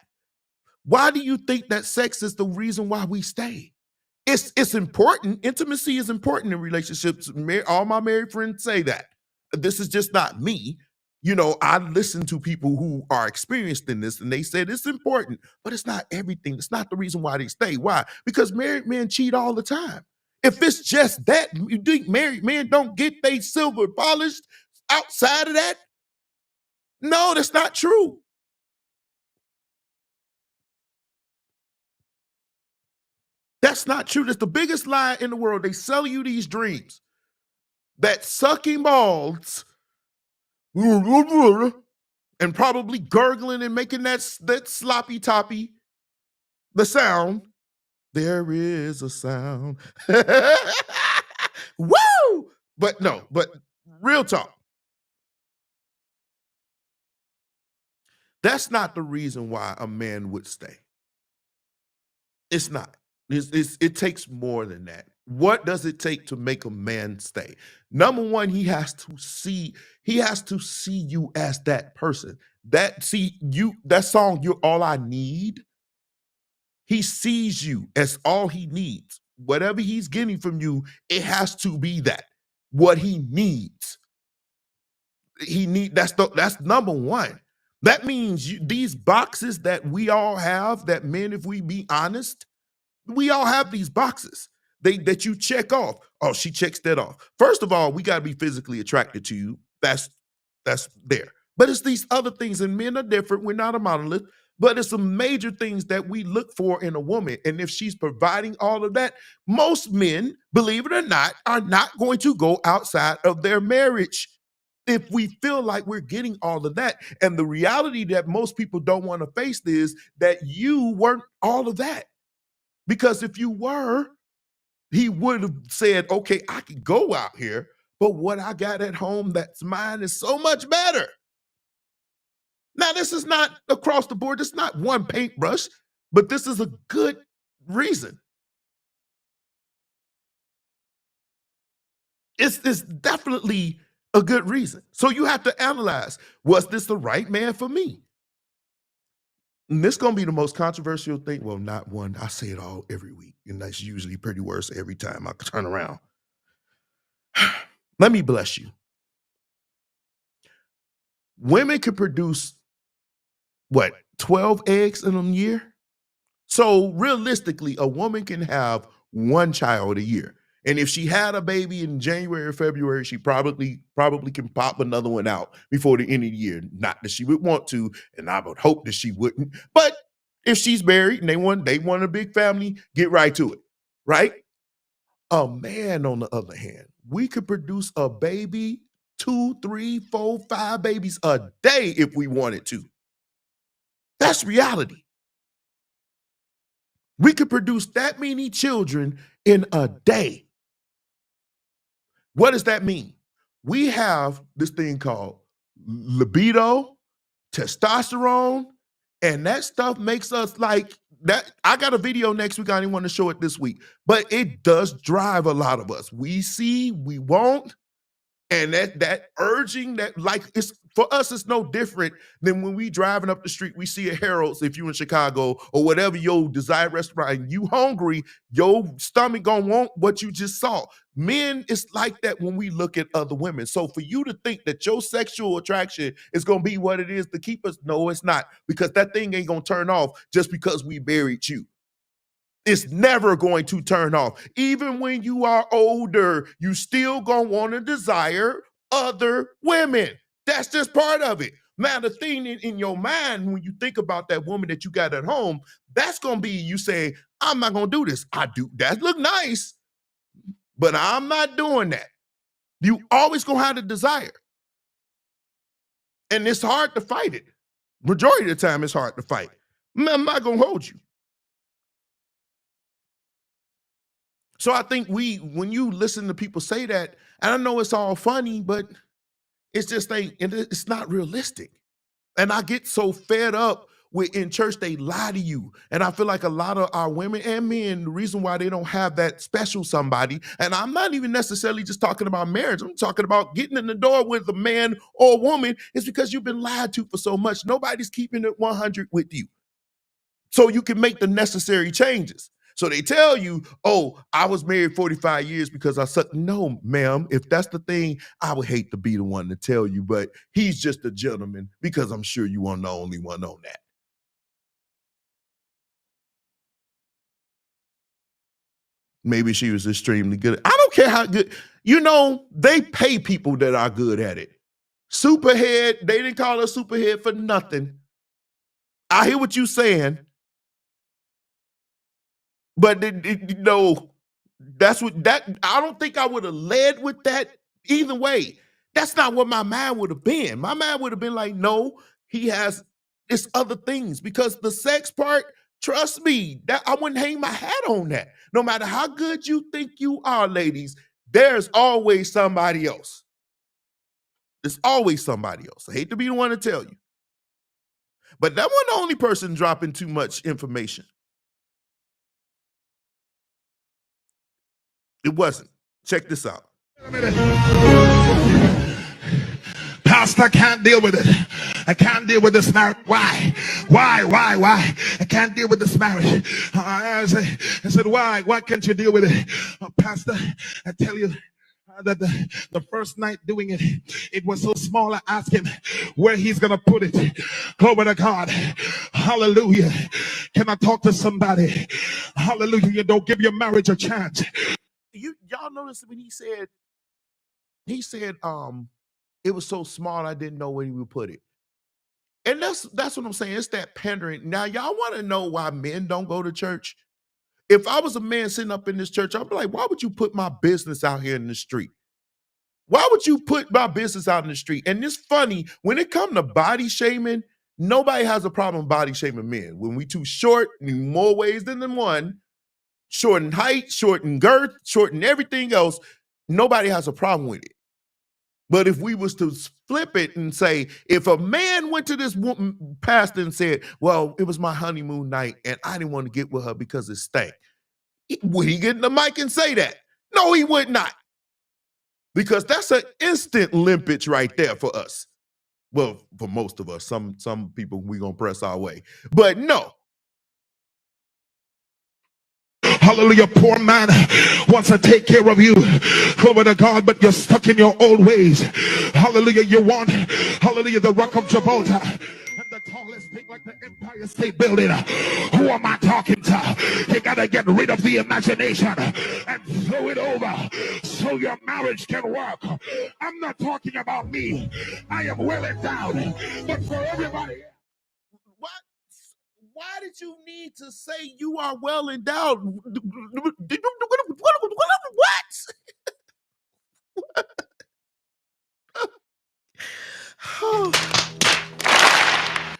Speaker 2: Why do you think that sex is the reason why we stay? It's important. Intimacy is important in relationships. All my married friends say that. This is just not me. You know, I listen to people who are experienced in this, and they said it's important, but it's not everything. It's not the reason why they stay. Why? Because married men cheat all the time. If it's just that, you think married men don't get they silver polished outside of that? No, that's not true. That's not true. That's the biggest lie in the world. They sell you these dreams that sucking balls and probably gurgling and making that sloppy toppy, the sound. There is a sound. Woo! But no, but real talk. That's not the reason why a man would stay. It's not. It takes more than that. What does it take to make a man stay? Number one, he has to see you as that person. That song, You're All I Need. He sees you as all he needs. Whatever he's getting from you, it has to be that. What he needs. That's number one. That means these boxes that we all have, that men, if we be honest, we all have these boxes that you check off. Oh, she checks that off. First of all, we got to be physically attracted to you. That's there. But it's these other things, and men are different. We're not a monolith, but it's some major things that we look for in a woman. And if she's providing all of that, most men, believe it or not, are not going to go outside of their marriage if we feel like we're getting all of that. And the reality that most people don't want to face is that you weren't all of that. Because if you were, he would have said, okay, I could go out here, but what I got at home that's mine is so much better. Now, this is not across the board. This is not one paintbrush, but this is a good reason. It's definitely a good reason. So you have to analyze, was this the right man for me? And this is going to be the most controversial thing. Well, not one. I say it all every week, and that's usually pretty worse every time I turn around. Let me bless you. Women can produce, 12 eggs in a year? So realistically, a woman can have one child a year. And if she had a baby in January or February, she probably can pop another one out before the end of the year. Not that she would want to, and I would hope that she wouldn't. But if she's married and they want a big family, get right to it, right? A man, on the other hand, we could produce a baby, 2, 3, 4, 5 babies a day if we wanted to. That's reality. We could produce that many children in a day. What does that mean? We have this thing called libido, testosterone, and that stuff makes us like that. I got a video next week. I didn't want to show it this week, but it does drive a lot of us. We see, we won't. And that urging, that like, it's for us, it's no different than when we driving up the street, we see a Harold's, if you in Chicago or whatever your desired restaurant, and you hungry, your stomach gonna want what you just saw. Men, it's like that when we look at other women. So for you to think that your sexual attraction is gonna be what it is to keep us, no, it's not, because that thing ain't gonna turn off just because we buried you. It's never going to turn off. Even when you are older, you still gonna want to desire other women. That's just part of it. Now, the thing in your mind, when you think about that woman that you got at home, that's gonna be you saying, I'm not gonna do this. I do that look nice, but I'm not doing that. You always gonna have the desire. And it's hard to fight it. Majority of the time, it's hard to fight. I'm not going to hold you. So I think when you listen to people say that, and I know it's all funny, but it's just it's not realistic. And I get so fed up with in church, they lie to you. And I feel like a lot of our women and men, the reason why they don't have that special somebody, and I'm not even necessarily just talking about marriage, I'm talking about getting in the door with a man or a woman, is because you've been lied to for so much. Nobody's keeping it 100 with you. So you can make the necessary changes. So they tell you, oh, I was married 45 years because I sucked. No, ma'am, if that's the thing, I would hate to be the one to tell you, but he's just a gentleman because I'm sure you weren't the only one on that. Maybe she was extremely good. I don't care how good. You know, they pay people that are good at it. Superhead, they didn't call her superhead for nothing. I hear what you're saying. But you know, that's what I don't think I would have led with that either way. That's not what my mind would have been. My mind would have been like, no, he has it's other things because the sex part, trust me, that I wouldn't hang my hat on that. No matter how good you think you are, ladies, there's always somebody else. There's always somebody else. I hate to be the one to tell you. But that wasn't the only person dropping too much information. It wasn't. Check this out.
Speaker 8: Pastor, I can't deal with it. I can't deal with this marriage. Why? Why? I can't deal with this marriage. I said, why? Why can't you deal with it? Pastor, I tell you, that the first night doing it, it was so small. I asked him where he's gonna put it. Glory to God. Hallelujah. Can I talk to somebody? Hallelujah. You don't give your marriage a chance.
Speaker 2: Y'all notice when he said it was so small I didn't know where he would put it. And that's what I'm saying. It's that pandering. Now, y'all want to know why men don't go to church? If I was a man sitting up in this church, I'd be like, why would you put my business out here in the street? Why would you put my business out in the street? And it's funny, when it comes to body shaming, nobody has a problem body shaming men. When we too short in more ways than one, short in height, short in girth, short in everything else, nobody has a problem with it. But if we was to flip it and say, if a man went to this woman pastor and said, well, it was my honeymoon night and I didn't want to get with her because it stank, would he get in the mic and say that? No, he would not. Because that's an instant limpage right there for us. Well, for most of us, some people we gonna press our way. But no.
Speaker 8: Hallelujah, poor man wants to take care of you. Glory to God, but you're stuck in your old ways. Hallelujah, you want, hallelujah, the Rock of Gibraltar. And the tallest thing like the Empire State Building. Who am I talking to? You gotta get rid of the imagination and throw it over so your marriage can work. I'm not talking about me. I am well endowed. But for everybody else.
Speaker 2: Why did you need to say you are well endowed? What?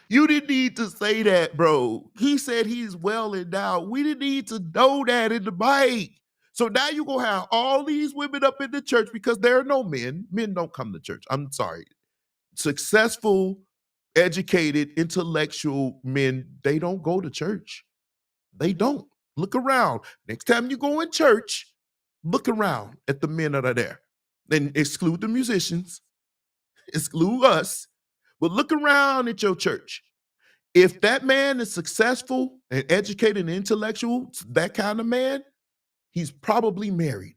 Speaker 2: You didn't need to say that, bro. He said he's well endowed. We didn't need to know that in the mic. So now you're going to have all these women up in the church because there are no men. Men don't come to church. I'm sorry. Successful, educated, intellectual men, they don't go to church. They don't. Look around. Next time you go in church, look around at the men that are there. Then exclude the musicians, exclude us, but look around at your church. If that man is successful and educated and intellectual, that kind of man, he's probably married.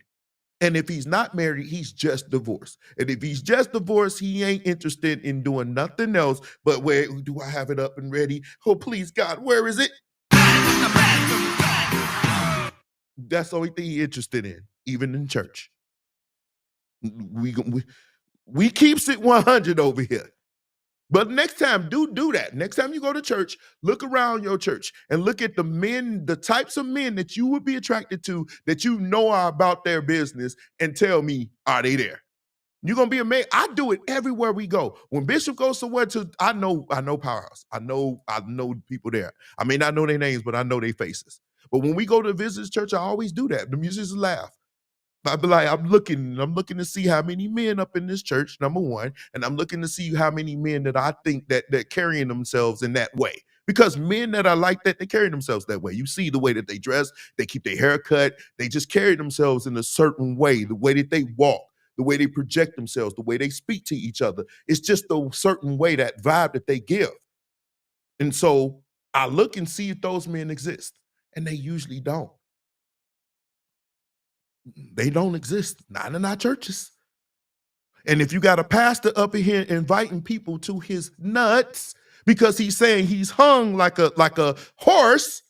Speaker 2: And if he's not married, he's just divorced. And if he's just divorced, he ain't interested in doing nothing else. But where do I have it up and ready? Oh, please, God, where is it? That's the only thing he's interested in, even in church. We keeps it 100 over here. But next time, do that. Next time you go to church, look around your church and look at the men, the types of men that you would be attracted to, that you know are about their business, and tell me, are they there? You're gonna be amazed. I do it everywhere we go. When Bishop goes somewhere I know Powerhouse. I know people there. I may not know their names, but I know their faces. But when we go to Visitors Church, I always do that. The musicians laugh. I be like, I'm looking to see how many men up in this church, number one, and I'm looking to see how many men that I think that carrying themselves in that way. Because men that are like that, they carry themselves that way. You see the way that they dress, they keep their hair cut, they just carry themselves in a certain way, the way that they walk, the way they project themselves, the way they speak to each other. It's just a certain way, that vibe that they give. And so I look and see if those men exist, and they usually don't. They don't exist, not in our churches. And if you got a pastor up in here inviting people to his nuts because he's saying he's hung like a horse,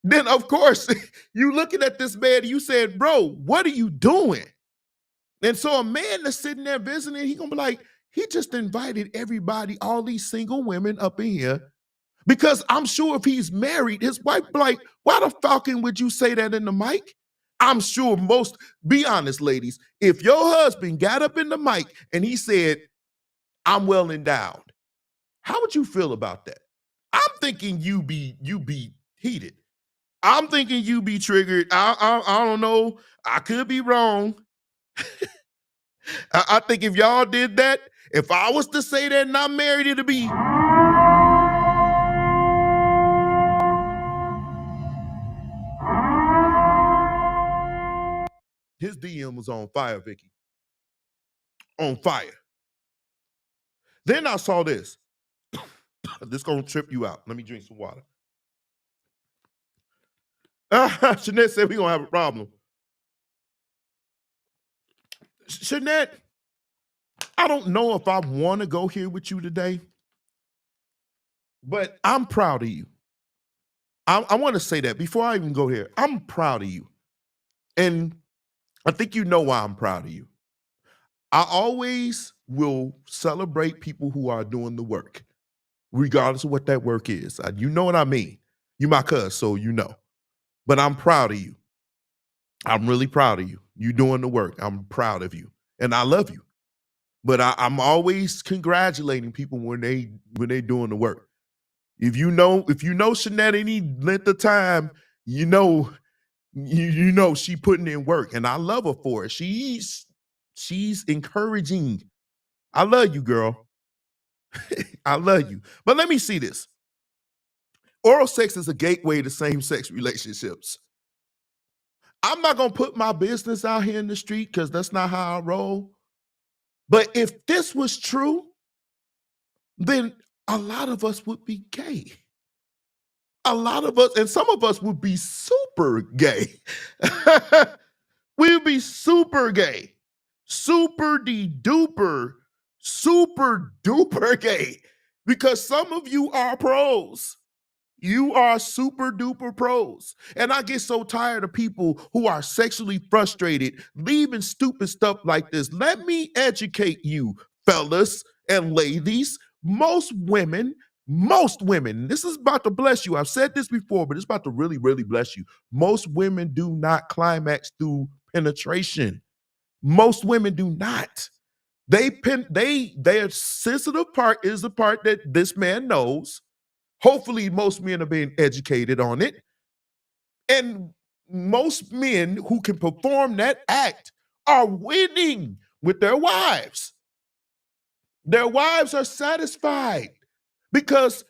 Speaker 2: then of course you looking at this man and you said, bro, what are you doing? And so a man that's sitting there visiting, he gonna be like, he just invited everybody, all these single women up in here. Because I'm sure if he's married, his wife be like, why the falcon would you say that in the mic? I'm sure be honest, ladies, if your husband got up in the mic and he said, I'm well endowed, how would you feel about that? I'm thinking you be heated. I'm thinking you be triggered. I don't know. I could be wrong. I think if y'all did that, if I was to say that and I'm married, it'd be... His DM was on fire, Vicky. On fire. Then I saw this. This gonna trip you out. Let me drink some water. Shanette said we're gonna have a problem. Shanette, I don't know if I want to go here with you today, but I'm proud of you. I want to say that before I even go here. I'm proud of you. And I think you know why I'm proud of you. I always will celebrate people who are doing the work, regardless of what that work is. You know what I mean. You my cuz, so you know. But I'm proud of you. I'm really proud of you. You doing the work. I'm proud of you. And I love you. But I'm always congratulating people when they doing the work. If you know Shanette any length of time, you know she putting in work, and I love her for it. She's encouraging. I love you, girl. I love you. But let me see this. Oral sex is a gateway to same-sex relationships. I'm not gonna put my business out here in the street because that's not how I roll. But if this was true, then a lot of us would be gay. A lot of us, and some of us would be super gay. We would be super gay. Super duper gay. Because some of you are pros. You are super duper pros. And I get so tired of people who are sexually frustrated, leaving stupid stuff like this. Let me educate you, fellas and ladies. Most women, this is about to bless you. I've said this before, but it's about to really, really bless you. Most women do not climax through penetration. Most women do not. Their sensitive part is the part that this man knows. Hopefully, most men are being educated on it. And most men who can perform that act are winning with their wives. Their wives are satisfied because,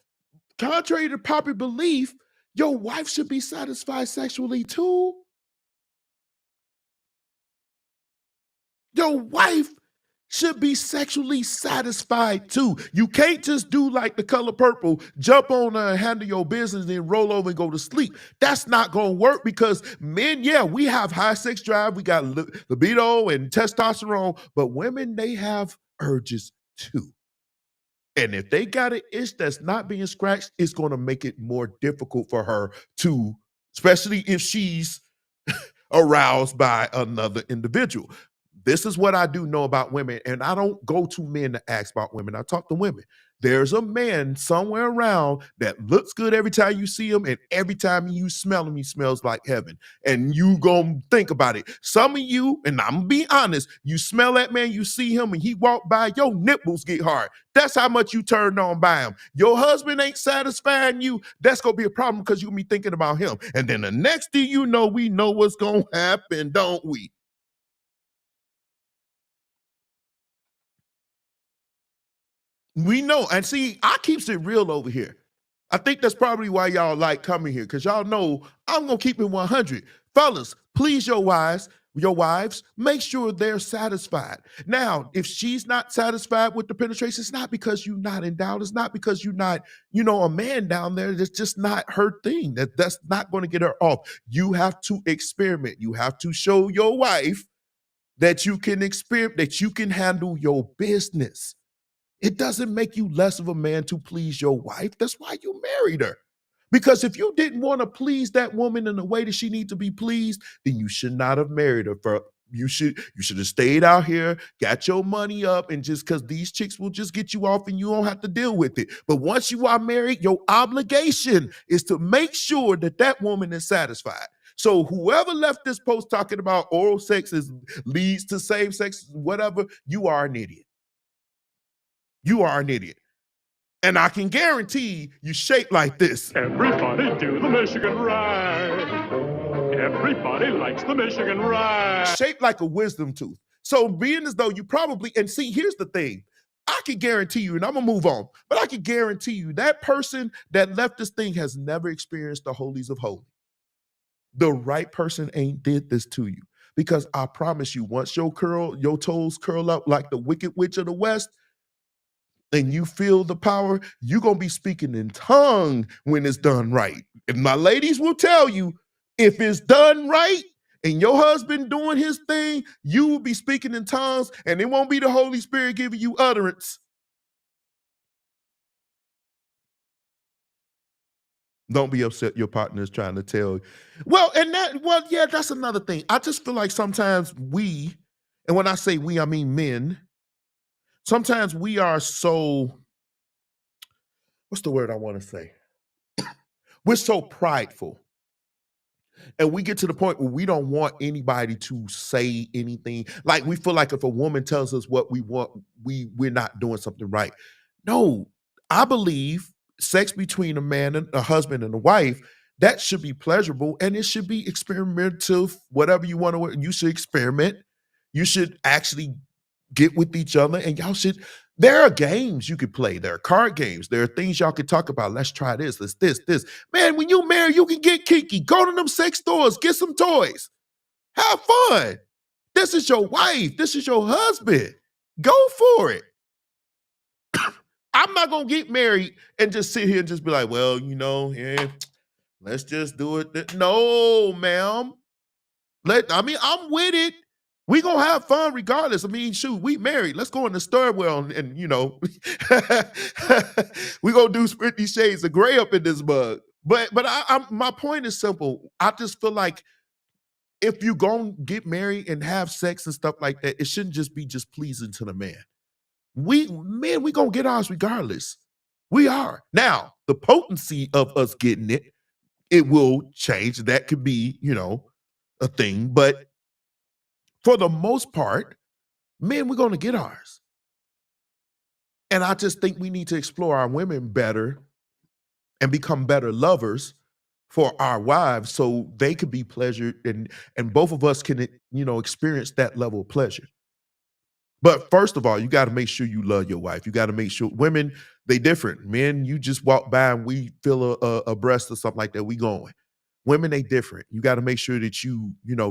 Speaker 2: contrary to popular belief, your wife should be satisfied sexually too. Your wife should be sexually satisfied too. You can't just do like The Color Purple, jump on her and handle your business, then roll over and go to sleep. That's not gonna work because men, yeah, we have high sex drive, we got libido and testosterone, but women, they have urges too. And if they got an itch that's not being scratched, it's gonna make it more difficult for her to, especially if she's aroused by another individual. This is what I do know about women, and I don't go to men to ask about women. I talk to women. There's a man somewhere around that looks good every time you see him, and every time you smell him, he smells like heaven. And you gonna think about it. Some of you, and I'm gonna be honest, you smell that man, you see him, and he walk by, your nipples get hard. That's how much you turned on by him. Your husband ain't satisfying you. That's gonna be a problem because you'll be thinking about him. And then the next thing you know, we know what's gonna happen, don't we? We know. And see, I keeps it real over here. I think that's probably why y'all like coming here, because y'all know I'm gonna keep it 100. Fellas, please your wives, make sure they're satisfied. Now, if she's not satisfied with the penetration, it's not because you're not endowed. It's not because you're not, a man down there. That's just not her thing. That's not going to get her off. You have to experiment. You have to show your wife that you can experiment, that you can handle your business. It doesn't make you less of a man to please your wife. That's why you married her. Because if you didn't want to please that woman in the way that she needs to be pleased, then you should not have married her. You should have stayed out here, got your money up, and just because these chicks will just get you off and you don't have to deal with it. But once you are married, your obligation is to make sure that that woman is satisfied. So whoever left this post talking about oral sex leads to same sex, whatever, you are an idiot. You are an idiot. And I can guarantee you shape like this.
Speaker 9: Everybody do the Michigan ride. Everybody likes the Michigan ride.
Speaker 2: Shaped like a wisdom tooth. So being as though you probably, and see, here's the thing. I can guarantee you, and I'm gonna move on, but I can guarantee you that person that left this thing has never experienced the holies of holy. The right person ain't did this to you. Because I promise you, once your toes curl up like the wicked witch of the West, and you feel the power, you're going to be speaking in tongue when it's done right. And my ladies will tell you, if it's done right and your husband doing his thing, you will be speaking in tongues and it won't be the Holy Spirit giving you utterance. Don't be upset your partner is trying to tell you. Yeah, that's another thing. I just feel like sometimes we, and when I say we, I mean men, sometimes we are so, what's the word I want to say? We're so prideful. And we get to the point where we don't want anybody to say anything. Like we feel like if a woman tells us what we want, we're not doing something right. No, I believe sex between a man and a husband and a wife, that should be pleasurable and it should be experimental, whatever you want to, you should experiment. You should actually get with each other and y'all should, there are games you could play. There are card games. There are things y'all could talk about. Let's try this. Let's this. Man, when you marry, you can get kinky. Go to them sex stores. Get some toys. Have fun. This is your wife. This is your husband. Go for it. I'm not going to get married and just sit here and just be like, well, let's just do it. No, ma'am. I'm with it. We gonna have fun regardless. I mean, shoot, we married. Let's go in the stairwell and we gonna do 50 Shades of Grey up in this mug. But my point is simple. I just feel like if you gonna get married and have sex and stuff like that, it shouldn't just be just pleasing to the man. We gonna get ours regardless. We are. Now, the potency of us getting it will change. That could be, a thing, but for the most part, men, we're going to get ours. And I just think we need to explore our women better and become better lovers for our wives so they could be pleasured and both of us can, experience that level of pleasure. But first of all, you got to make sure you love your wife. You got to make sure women, they different. Men, you just walk by and we feel a breast or something like that, we going. Women, they different. You got to make sure that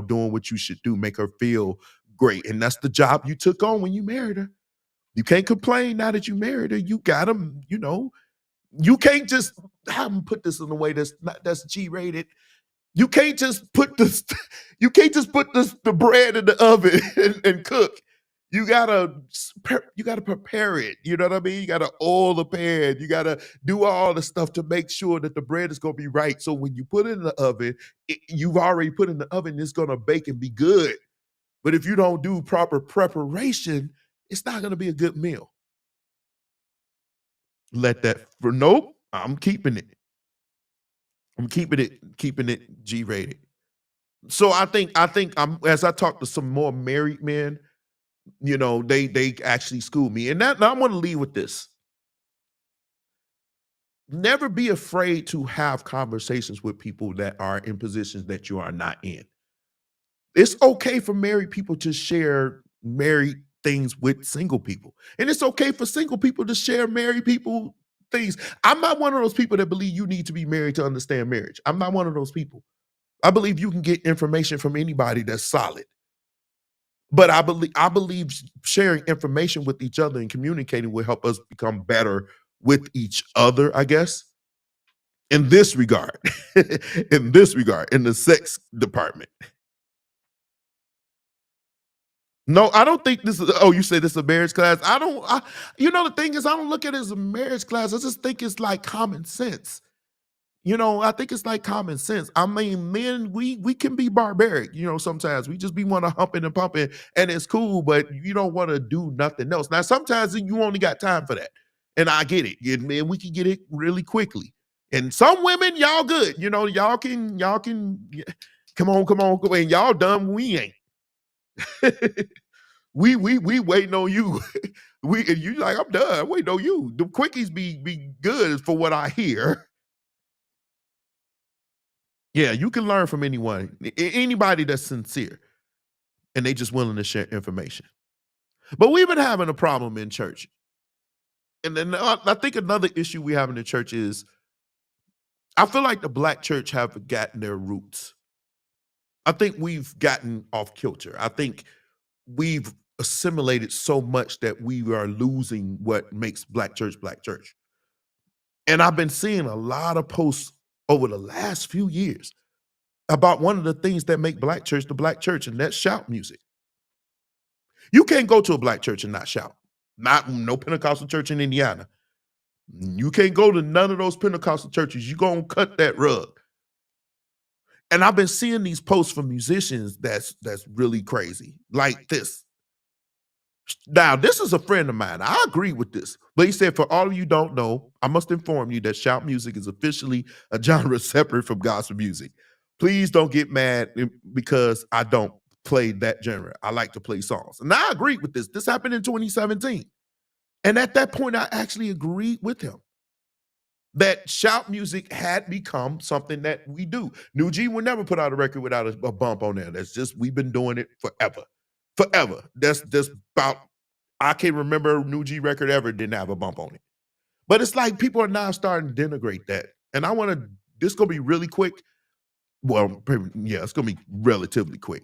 Speaker 2: doing what you should do, make her feel great. And that's the job you took on when you married her. You can't complain now that you married her. You got them, you can't just have them put this in a way that's G-rated. You can't just put the bread in the oven and cook. You gotta prepare it. You know what I mean? You gotta oil the pan. You gotta do all the stuff to make sure that the bread is gonna be right. So when you put it in the oven, you've already put it in the oven, it's gonna bake and be good. But if you don't do proper preparation, it's not gonna be a good meal. Let that for nope. I'm keeping it. I'm keeping it G rated. So I think I'm as I talk to some more married men, you know, they actually school me. And that I want to leave with this. Never be afraid to have conversations with people that are in positions that you are not in. It's okay for married people to share married things with single people. And it's okay for single people to share married people things. I'm not one of those people that believe you need to be married to understand marriage. I'm not one of those people. I believe you can get information from anybody that's solid. But I believe sharing information with each other and communicating will help us become better with each other, I guess. In this regard. In this regard, in the sex department. No, I don't think this is. Oh, you say this is a marriage class? You know, the thing is, I don't look at it as a marriage class. I just think it's like common sense. You know, I think it's like common sense. I mean, men, we can be barbaric. You know, sometimes we just be want to humping and pumping, and it's cool, but you don't want to do nothing else. Now, sometimes you only got time for that, and I get it. Man, we can get it really quickly. And some women, y'all good. You know, y'all can. Come on, come on, come on. Y'all done. We ain't. we waiting on you. And you like, I'm done. Waiting on you. The quickies be good for what I hear. Yeah, you can learn from anyone, anybody that's sincere, and they just willing to share information. But we've been having a problem in church. And then I think another issue we have in the church is I feel like the black church have forgotten their roots. I think we've gotten off kilter. I think we've assimilated so much that we are losing what makes black church black church. And I've been seeing a lot of posts over the last few years about one of the things that make black church the black church, and that's shout music. You can't go to a black church and not shout. No Pentecostal church in Indiana. You can't go to none of those Pentecostal churches. You're going to cut that rug. And I've been seeing these posts from musicians that's really crazy. Like this. Now, this is a friend of mine. I agree with this. But he said, for all of you don't know, I must inform you that shout music is officially a genre separate from gospel music. Please don't get mad because I don't play that genre. I like to play songs. And I agree with this. This happened in 2017. And at that point, I actually agreed with him that shout music had become something that we do. New G will never put out a record without a bump on there. That's just, we've been doing it forever. Forever. That's about, I can't remember a New G record ever didn't have a bump on it. But it's like people are now starting to denigrate that. And I want to, this is going to be really quick. Well, yeah, it's going to be relatively quick.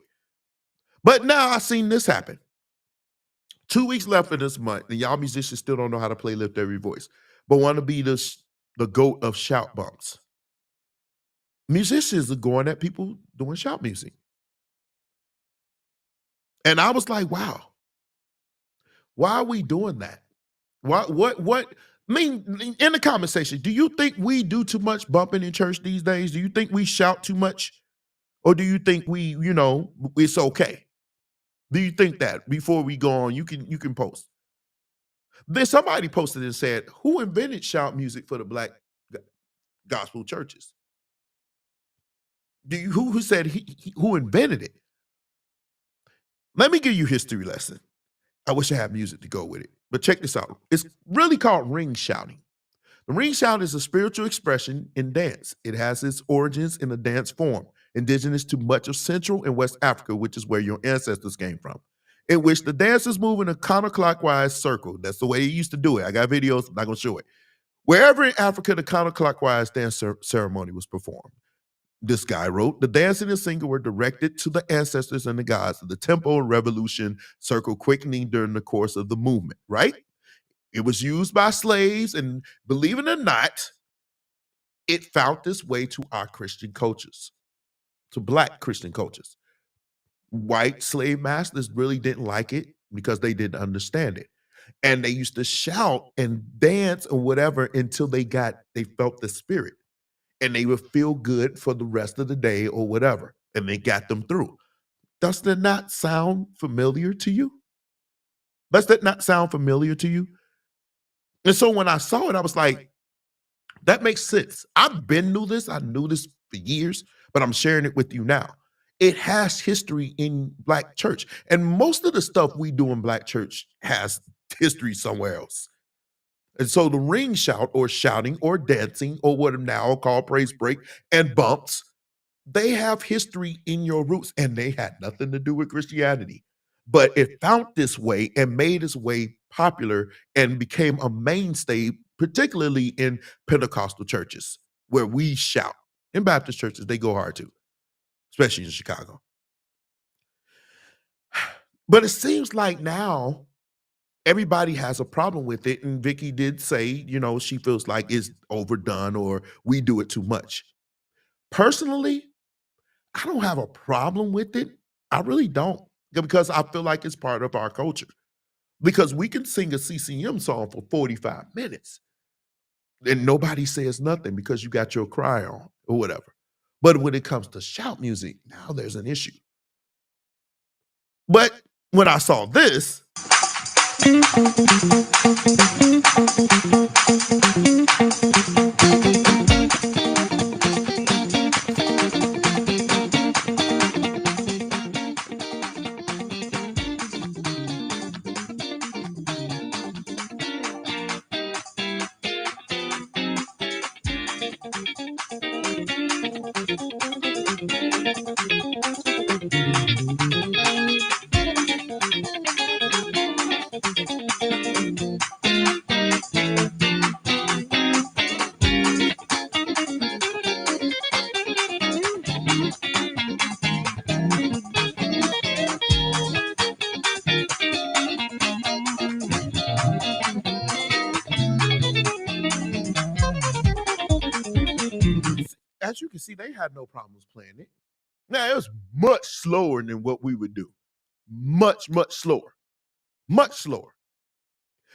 Speaker 2: But now I've seen this happen. 2 weeks left of this month, and y'all musicians still don't know how to play Lift Every Voice, but want to be the GOAT of shout bumps. Musicians are going at people doing shout music. And I was like, wow, why are we doing that? What? I mean, in the comment section, do you think we do too much bumping in church these days? Do you think we shout too much? Or do you think we, you know, it's okay? Do you think that before we go on, you can post? Then somebody posted and said, who invented shout music for the black gospel churches? Who said who invented it? Let me give you a history lesson. I wish I had music to go with it. But check this out. It's really called ring shouting. The ring shout is a spiritual expression in dance. It has its origins in a dance form, indigenous to much of Central and West Africa, which is where your ancestors came from, in which the dancers move in a counterclockwise circle. That's the way they used to do it. I got videos, I'm not going to show it. Wherever in Africa, the counterclockwise dance ceremony was performed. This guy wrote, the dancing and singing were directed to the ancestors and the gods of the tempo and revolution circle quickening during the course of the movement, right? It was used by slaves, and believe it or not, it found its way to our Christian cultures, to black Christian cultures. White slave masters really didn't like it because they didn't understand it. And they used to shout and dance or whatever until they felt the spirit. And they would feel good for the rest of the day or whatever. And they got them through. Does that not sound familiar to you? Does that not sound familiar to you? And so when I saw it, I was like, that makes sense. I've been knew this. I knew this for years, but I'm sharing it with you now. It has history in Black church. And most of the stuff we do in Black church has history somewhere else. And so the ring shout or shouting or dancing or what are now called praise break and bumps, they have history in your roots and they had nothing to do with Christianity. But it found this way and made its way popular and became a mainstay, particularly in Pentecostal churches where we shout. In Baptist churches, they go hard too, especially in Chicago. But it seems like now everybody has a problem with it. And Vicky did say, she feels like it's overdone or we do it too much. Personally, I don't have a problem with it. I really don't, because I feel like it's part of our culture. Because we can sing a CCM song for 45 minutes and nobody says nothing because you got your cry on or whatever. But when it comes to shout music, now there's an issue. But when I saw this, as you can see, they had no problems playing it. Now, it was much slower than what we would do. Much, much slower. Much slower.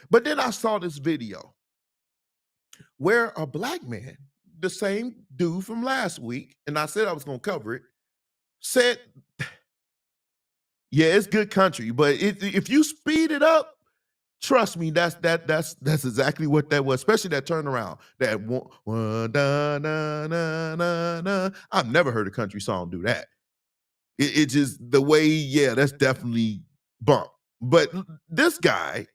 Speaker 2: But then I saw this video where a Black man, the same dude from last week, and I said I was going to cover it, said, yeah, it's good country, but if you speed it up, trust me, that's exactly what that was, especially that turnaround. That one, da, na, na, na, na. I've never heard a country song do that. It just the way, yeah, that's definitely bump. But this guy,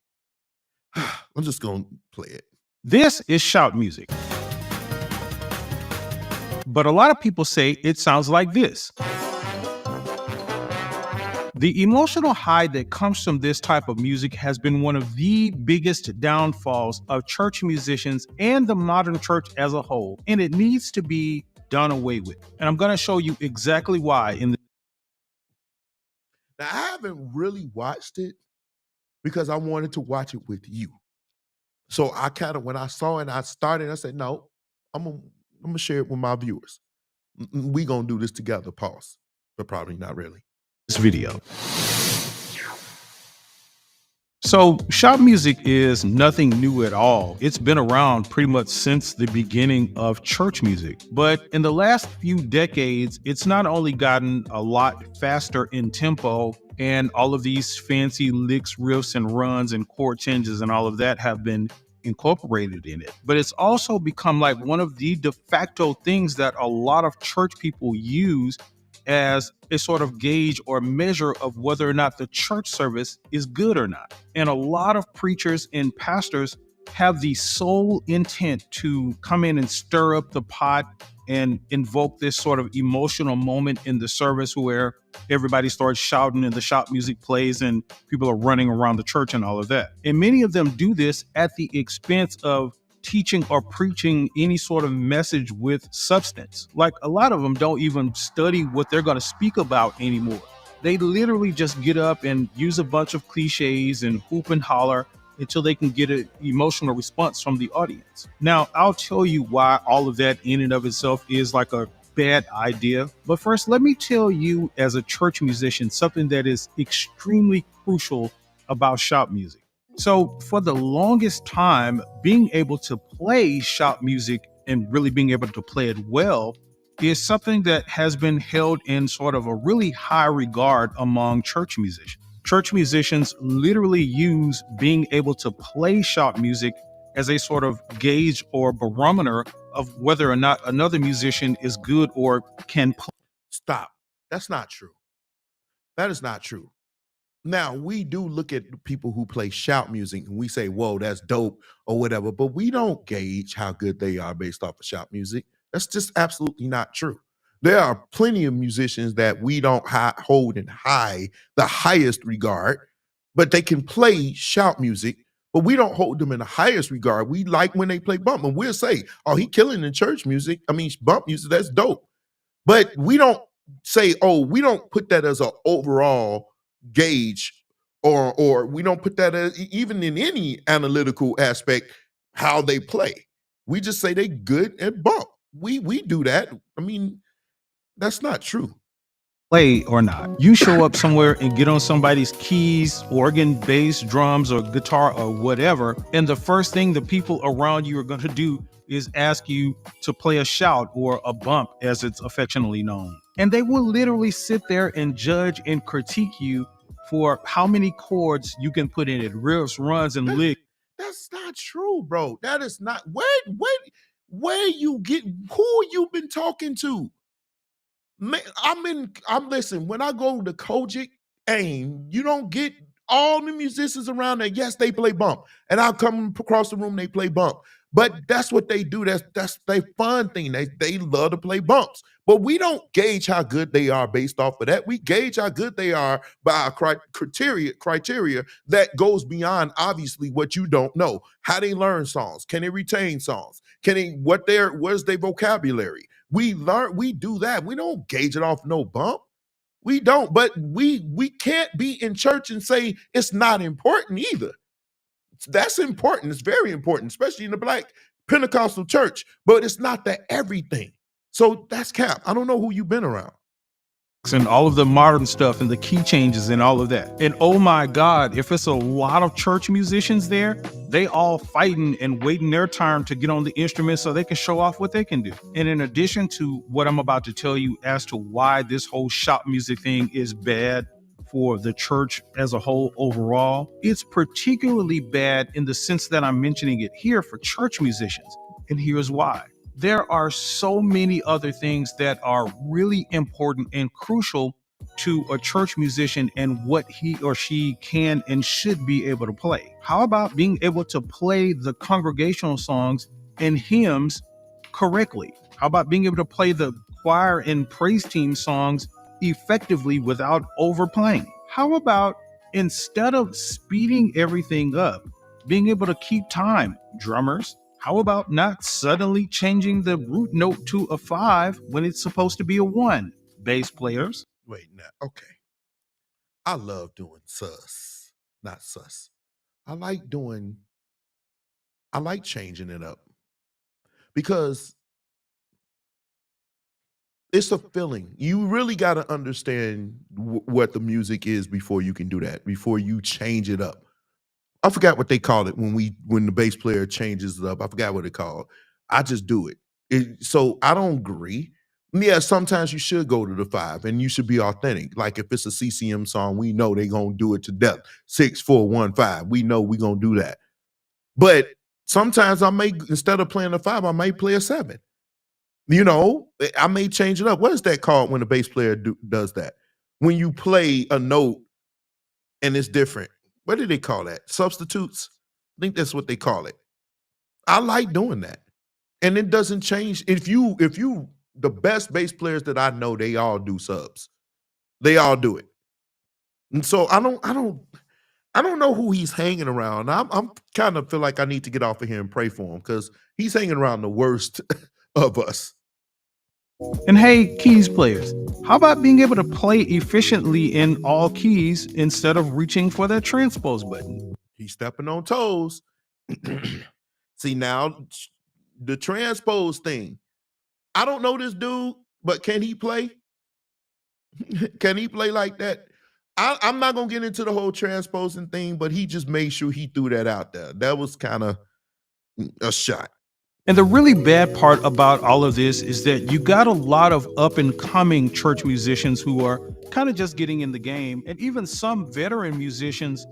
Speaker 2: I'm just gonna play it.
Speaker 10: This is shout music. But a lot of people say it sounds like this. The emotional high that comes from this type of music has been one of the biggest downfalls of church musicians and the modern church as a whole, and it needs to be done away with. And I'm going to show you exactly why.
Speaker 2: Now, I haven't really watched it because I wanted to watch it with you. So I kind of, when I saw it, I said, no, I'm gonna share it with my viewers. We gonna do this together, pause, but probably not really.
Speaker 10: This video. So shout music is nothing new at all. It's been around pretty much since the beginning of church music. But in the last few decades, it's not only gotten a lot faster in tempo, and all of these fancy licks, riffs, and runs and chord changes and all of that have been incorporated in it. But it's also become like one of the de facto things that a lot of church people use as a sort of gauge or measure of whether or not the church service is good or not. And a lot of preachers and pastors have the sole intent to come in and stir up the pot and invoke this sort of emotional moment in the service where everybody starts shouting and the shout music plays and people are running around the church and all of that. And many of them do this at the expense of teaching or preaching any sort of message with substance. Like a lot of them don't even study what they're going to speak about anymore. They literally just get up and use a bunch of cliches and hoop and holler until they can get an emotional response from the audience. Now, I'll tell you why all of that in and of itself is like a bad idea. But first, let me tell you as a church musician, something that is extremely crucial about shout music. So for the longest time, being able to play shout music and really being able to play it well is something that has been held in sort of a really high regard among church musicians. Church musicians literally use being able to play shout music as a sort of gauge or barometer of whether or not another musician is good or can play.
Speaker 2: Stop. That's not true. That is not true. Now, we do look at the people who play shout music and we say, whoa, that's dope or whatever, but we don't gauge how good they are based off of shout music. That's just absolutely not true. There are plenty of musicians that we don't hold in the highest regard, but they can play shout music, but we don't hold them in the highest regard. We like when they play bump, and we'll say, oh, he killing in church music. I mean, bump music, that's dope. But we don't say, oh, we don't put that as an overall gauge, or we don't put that as even in any analytical aspect how they play. We just say they good at bump. We do that. I mean, that's not true.
Speaker 10: Play or not. You show up somewhere and get on somebody's keys, organ, bass, drums, or guitar, or whatever, and the first thing the people around you are going to do is ask you to play a shout or a bump, as it's affectionately known. And they will literally sit there and judge and critique you for how many chords you can put in it, riffs, runs, and licks.
Speaker 2: That's not true, bro. That is not where you get who you been talking to. Man, I'm listen, when I go to Kojic, AIM, you don't get all the musicians around there. Yes, they play bump. And I'll come across the room, they play bump. But that's what they do. That's their fun thing. They love to play bumps. But we don't gauge how good they are based off of that. We gauge how good they are by a criteria that goes beyond obviously what you don't know. How they learn songs. Can they retain songs? What's their vocabulary? We do that. We don't gauge it off no bump. We don't, but we can't be in church and say it's not important either. That's important. It's very important, especially in the Black Pentecostal church, but it's not the everything. So that's cap. I don't know who you've been around.
Speaker 10: And all of the modern stuff and the key changes and all of that. And oh my God, if it's a lot of church musicians there, they all fighting and waiting their turn to get on the instrument so they can show off what they can do. And in addition to what I'm about to tell you as to why this whole shop music thing is bad for the church as a whole overall, it's particularly bad in the sense that I'm mentioning it here for church musicians. And here's why. There are so many other things that are really important and crucial to a church musician and what he or she can and should be able to play. How about being able to play the congregational songs and hymns correctly? How about being able to play the choir and praise team songs effectively without overplaying? How about instead of speeding everything up, being able to keep time? Drummers, how about not suddenly changing the root note to a 5 when it's supposed to be a 1? Bass players.
Speaker 2: Wait, now, okay. I love doing sus, not sus. I like changing it up because it's a feeling. You really got to understand what the music is before you can do that, before you change it up. I forgot what they call it when the bass player changes it up. I forgot what they call it. I just do it. So I don't agree. Yeah, sometimes you should go to the 5 and you should be authentic. Like if it's a CCM song, we know they're going to do it to death. 6, 4, 1, 5. We know we're going to do that. But sometimes instead of playing a 5, I may play a 7. You know, I may change it up. What is that called when the bass player does that? When you play a note and it's different. What do they call that? Substitutes? I think that's what they call it. I like doing that. And it doesn't change. If you the best bass players that I know, they all do subs. They all do it. And so I don't know who he's hanging around. I'm kind of feel like I need to get off of here and pray for him because he's hanging around the worst of us.
Speaker 10: And hey, keys players, how about being able to play efficiently in all keys instead of reaching for that transpose button?
Speaker 2: He's stepping on toes. See, now the transpose thing. I don't know this dude, but can he play? Can he play like that? I'm not going to get into the whole transposing thing, but he just made sure he threw that out there. That was kind of a shot.
Speaker 10: And the really bad part about all of this is that you got a lot of up and coming church musicians who are kind of just getting in the game, and even some veteran musicians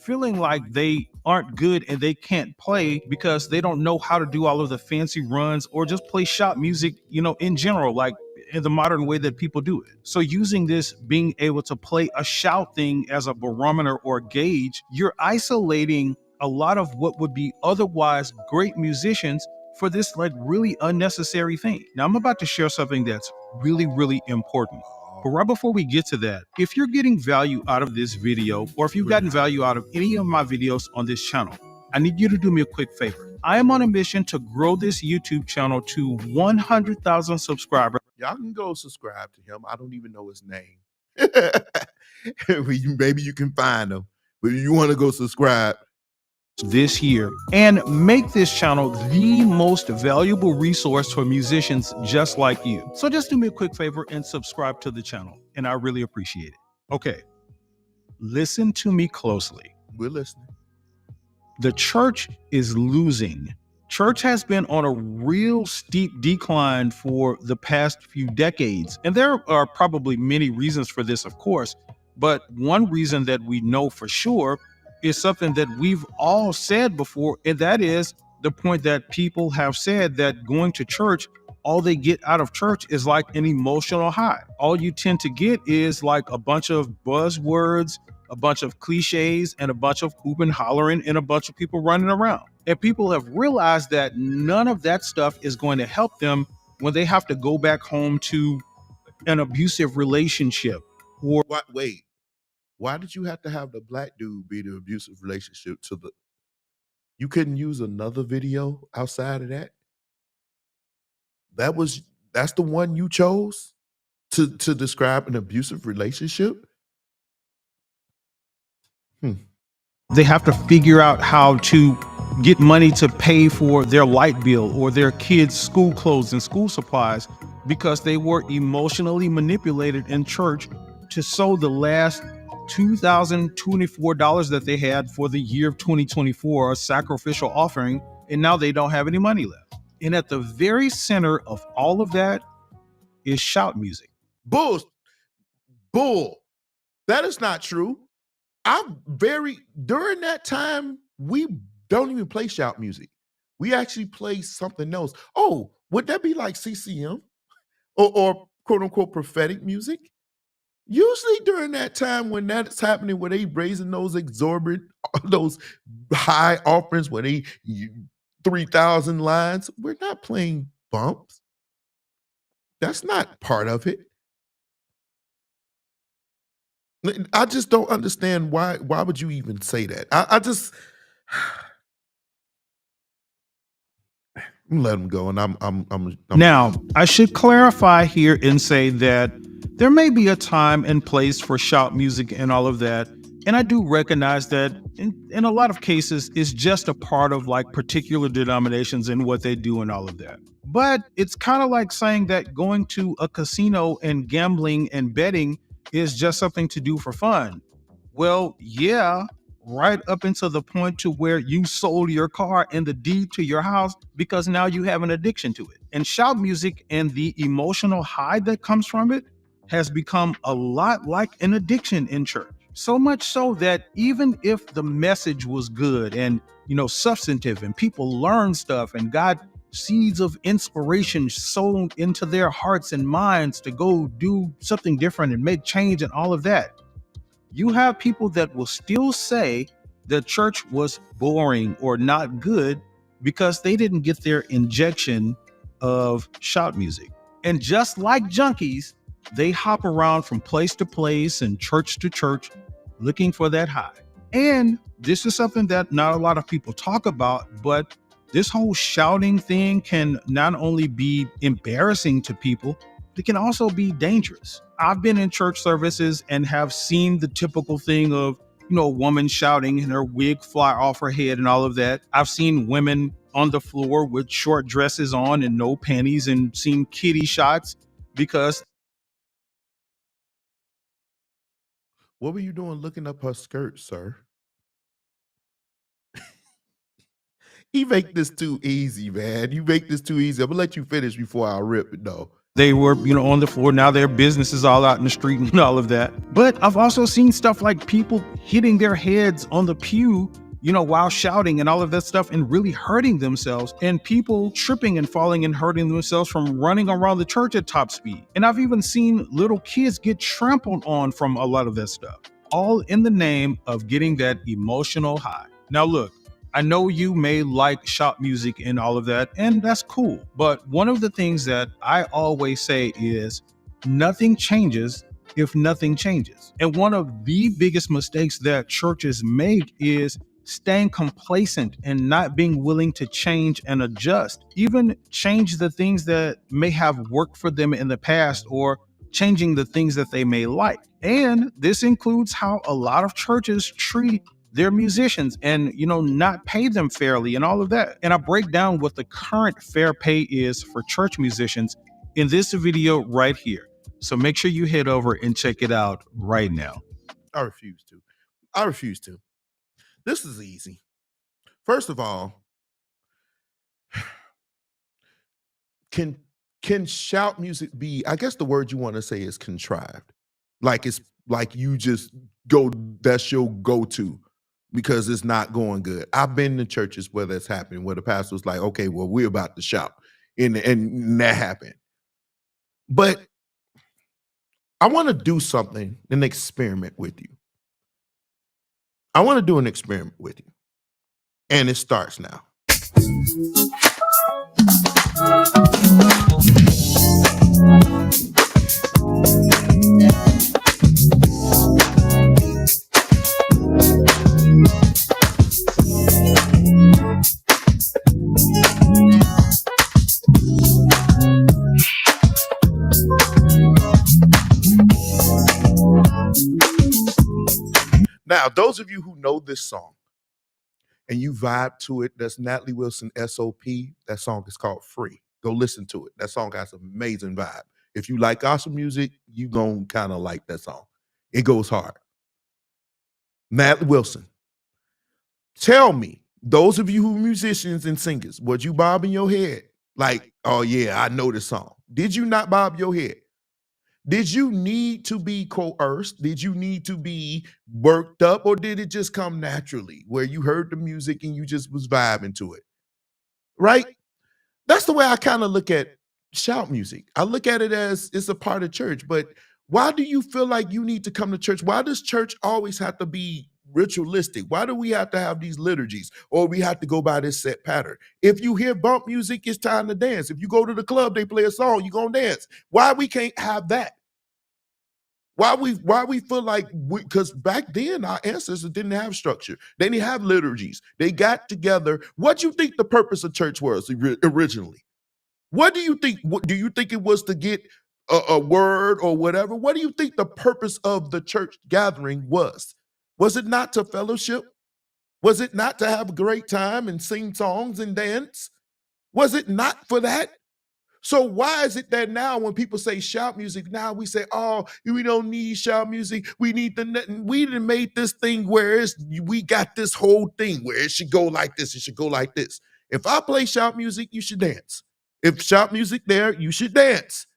Speaker 10: feeling like they aren't good and they can't play because they don't know how to do all of the fancy runs or just play shop music, in general, like in the modern way that people do it. So using this, being able to play a shout thing as a barometer or gauge, you're isolating a lot of what would be otherwise great musicians for this like really unnecessary thing. Now I'm about to share something that's really, really important. But right before we get to that, if you're getting value out of this video, or if you've gotten value out of any of my videos on this channel, I need you to do me a quick favor. I am on a mission to grow this YouTube channel to 100,000 subscribers.
Speaker 2: Y'all can go subscribe to him. I don't even know his name. Maybe you can find him, but you want to go subscribe
Speaker 10: This year and make this channel the most valuable resource for musicians just like you. So just do me a quick favor and subscribe to the channel, and I really appreciate it. Okay, listen to me closely.
Speaker 2: We're listening.
Speaker 10: The church is losing. Church has been on a real steep decline for the past few decades. And there are probably many reasons for this, of course. But one reason that we know for sure is something that we've all said before. And that is the point that people have said that going to church, all they get out of church is like an emotional high. All you tend to get is like a bunch of buzzwords, a bunch of cliches, and a bunch of hoop and hollering and a bunch of people running around. And people have realized that none of that stuff is going to help them when they have to go back home to an abusive relationship. Or
Speaker 2: wait, why did you have to have the black dude be the abusive relationship to the? You couldn't use another video outside of that? That's the one you chose to describe an abusive relationship?
Speaker 10: They have to figure out how to get money to pay for their light bill or their kids' school clothes and school supplies because they were emotionally manipulated in church to sow the last $2,024 that they had for the year of 2024, a sacrificial offering, and now they don't have any money left. And at the very center of all of that is shout music.
Speaker 2: Bull. That is not true. During that time, we don't even play shout music. We actually play something else. Oh, would that be like CCM or quote unquote prophetic music? Usually during that time when that's happening, where they raising those exorbitant, those high offerings, where they 3,000 lines, we're not playing bumps. That's not part of it. I just don't understand why would you even say that? I just let him go, and I'm
Speaker 10: Now, I should clarify here and say that there may be a time and place for shout music and all of that. And I do recognize that in a lot of cases, it's just a part of like particular denominations and what they do and all of that. But it's kind of like saying that going to a casino and gambling and betting is just something to do for fun. Well, yeah, right up until the point to where you sold your car and the deed to your house because now you have an addiction to it. And shout music and the emotional high that comes from it has become a lot like an addiction in church. So much so that even if the message was good and, substantive and people learned stuff and got seeds of inspiration sown into their hearts and minds to go do something different and make change and all of that, you have people that will still say the church was boring or not good because they didn't get their injection of shout music. And just like junkies, they hop around from place to place and church to church looking for that high. And this is something that not a lot of people talk about, but this whole shouting thing can not only be embarrassing to people, it can also be dangerous. I've been in church services and have seen the typical thing of, a woman shouting and her wig fly off her head and all of that. I've seen women on the floor with short dresses on and no panties and seen kitty shots because.
Speaker 2: What were you doing looking up her skirt, sir? You make this too easy, man. You make this too easy. I'm gonna let you finish before I rip it, though.
Speaker 10: They were, on the floor. Now their business is all out in the street and all of that. But I've also seen stuff like people hitting their heads on the pew, while shouting and all of that stuff and really hurting themselves, and people tripping and falling and hurting themselves from running around the church at top speed. And I've even seen little kids get trampled on from a lot of that stuff, all in the name of getting that emotional high. Now, look, I know you may like shop music and all of that, and that's cool. But one of the things that I always say is nothing changes if nothing changes. And one of the biggest mistakes that churches make is staying complacent and not being willing to change and adjust, even change the things that may have worked for them in the past, or changing the things that they may like. And this includes how a lot of churches treat their musicians and, not pay them fairly and all of that. And I break down what the current fair pay is for church musicians in this video right here. So make sure you head over and check it out right now.
Speaker 2: I refuse to. This is easy. First of all, can shout music be, I guess the word you want to say is contrived. Like it's like you just that's your go-to because it's not going good. I've been to churches where that's happened, where the pastor was like, okay, well, we're about to shout. And that happened. But I want to do something, an experiment with you. I want to do an experiment with you. And it starts now. Now, those of you who know this song and you vibe to it, that's Natalie Wilson, S.O.P. That song is called Free. Go listen to it. That song has an amazing vibe. If you like gospel music, you gonna kind of like that song. It goes hard. Natalie Wilson. Tell me, those of you who are musicians and singers, was you bobbing your head? Like, oh yeah, I know this song. Did you not bob your head? Did you need to be coerced? Did you need to be worked up? Or did it just come naturally where you heard the music and you just was vibing to it? Right? That's the way I kind of look at shout music. I look at it as it's a part of church. But why do you feel like you need to come to church? Why does church always have to be ritualistic? Why do we have to have these liturgies, or we have to go by this set pattern? If you hear bump music, it's time to dance. If you go to the club, they play a song, you're gonna dance. Why we can't have that? Why we feel like, because back then our ancestors didn't have structure. They didn't have liturgies. They got together. What do you think the purpose of church was originally? What do you think? Do you think it was to get a word or whatever? What do you think the purpose of the church gathering was? Was it not to fellowship? Was it not to have a great time and sing songs and dance? Was it not for that? So why is it that now when people say shout music, now we say, oh, we don't need shout music. We need we done made this thing where we got this whole thing where it should go like this, it should go like this. If I play shout music, you should dance. If shout music there, you should dance.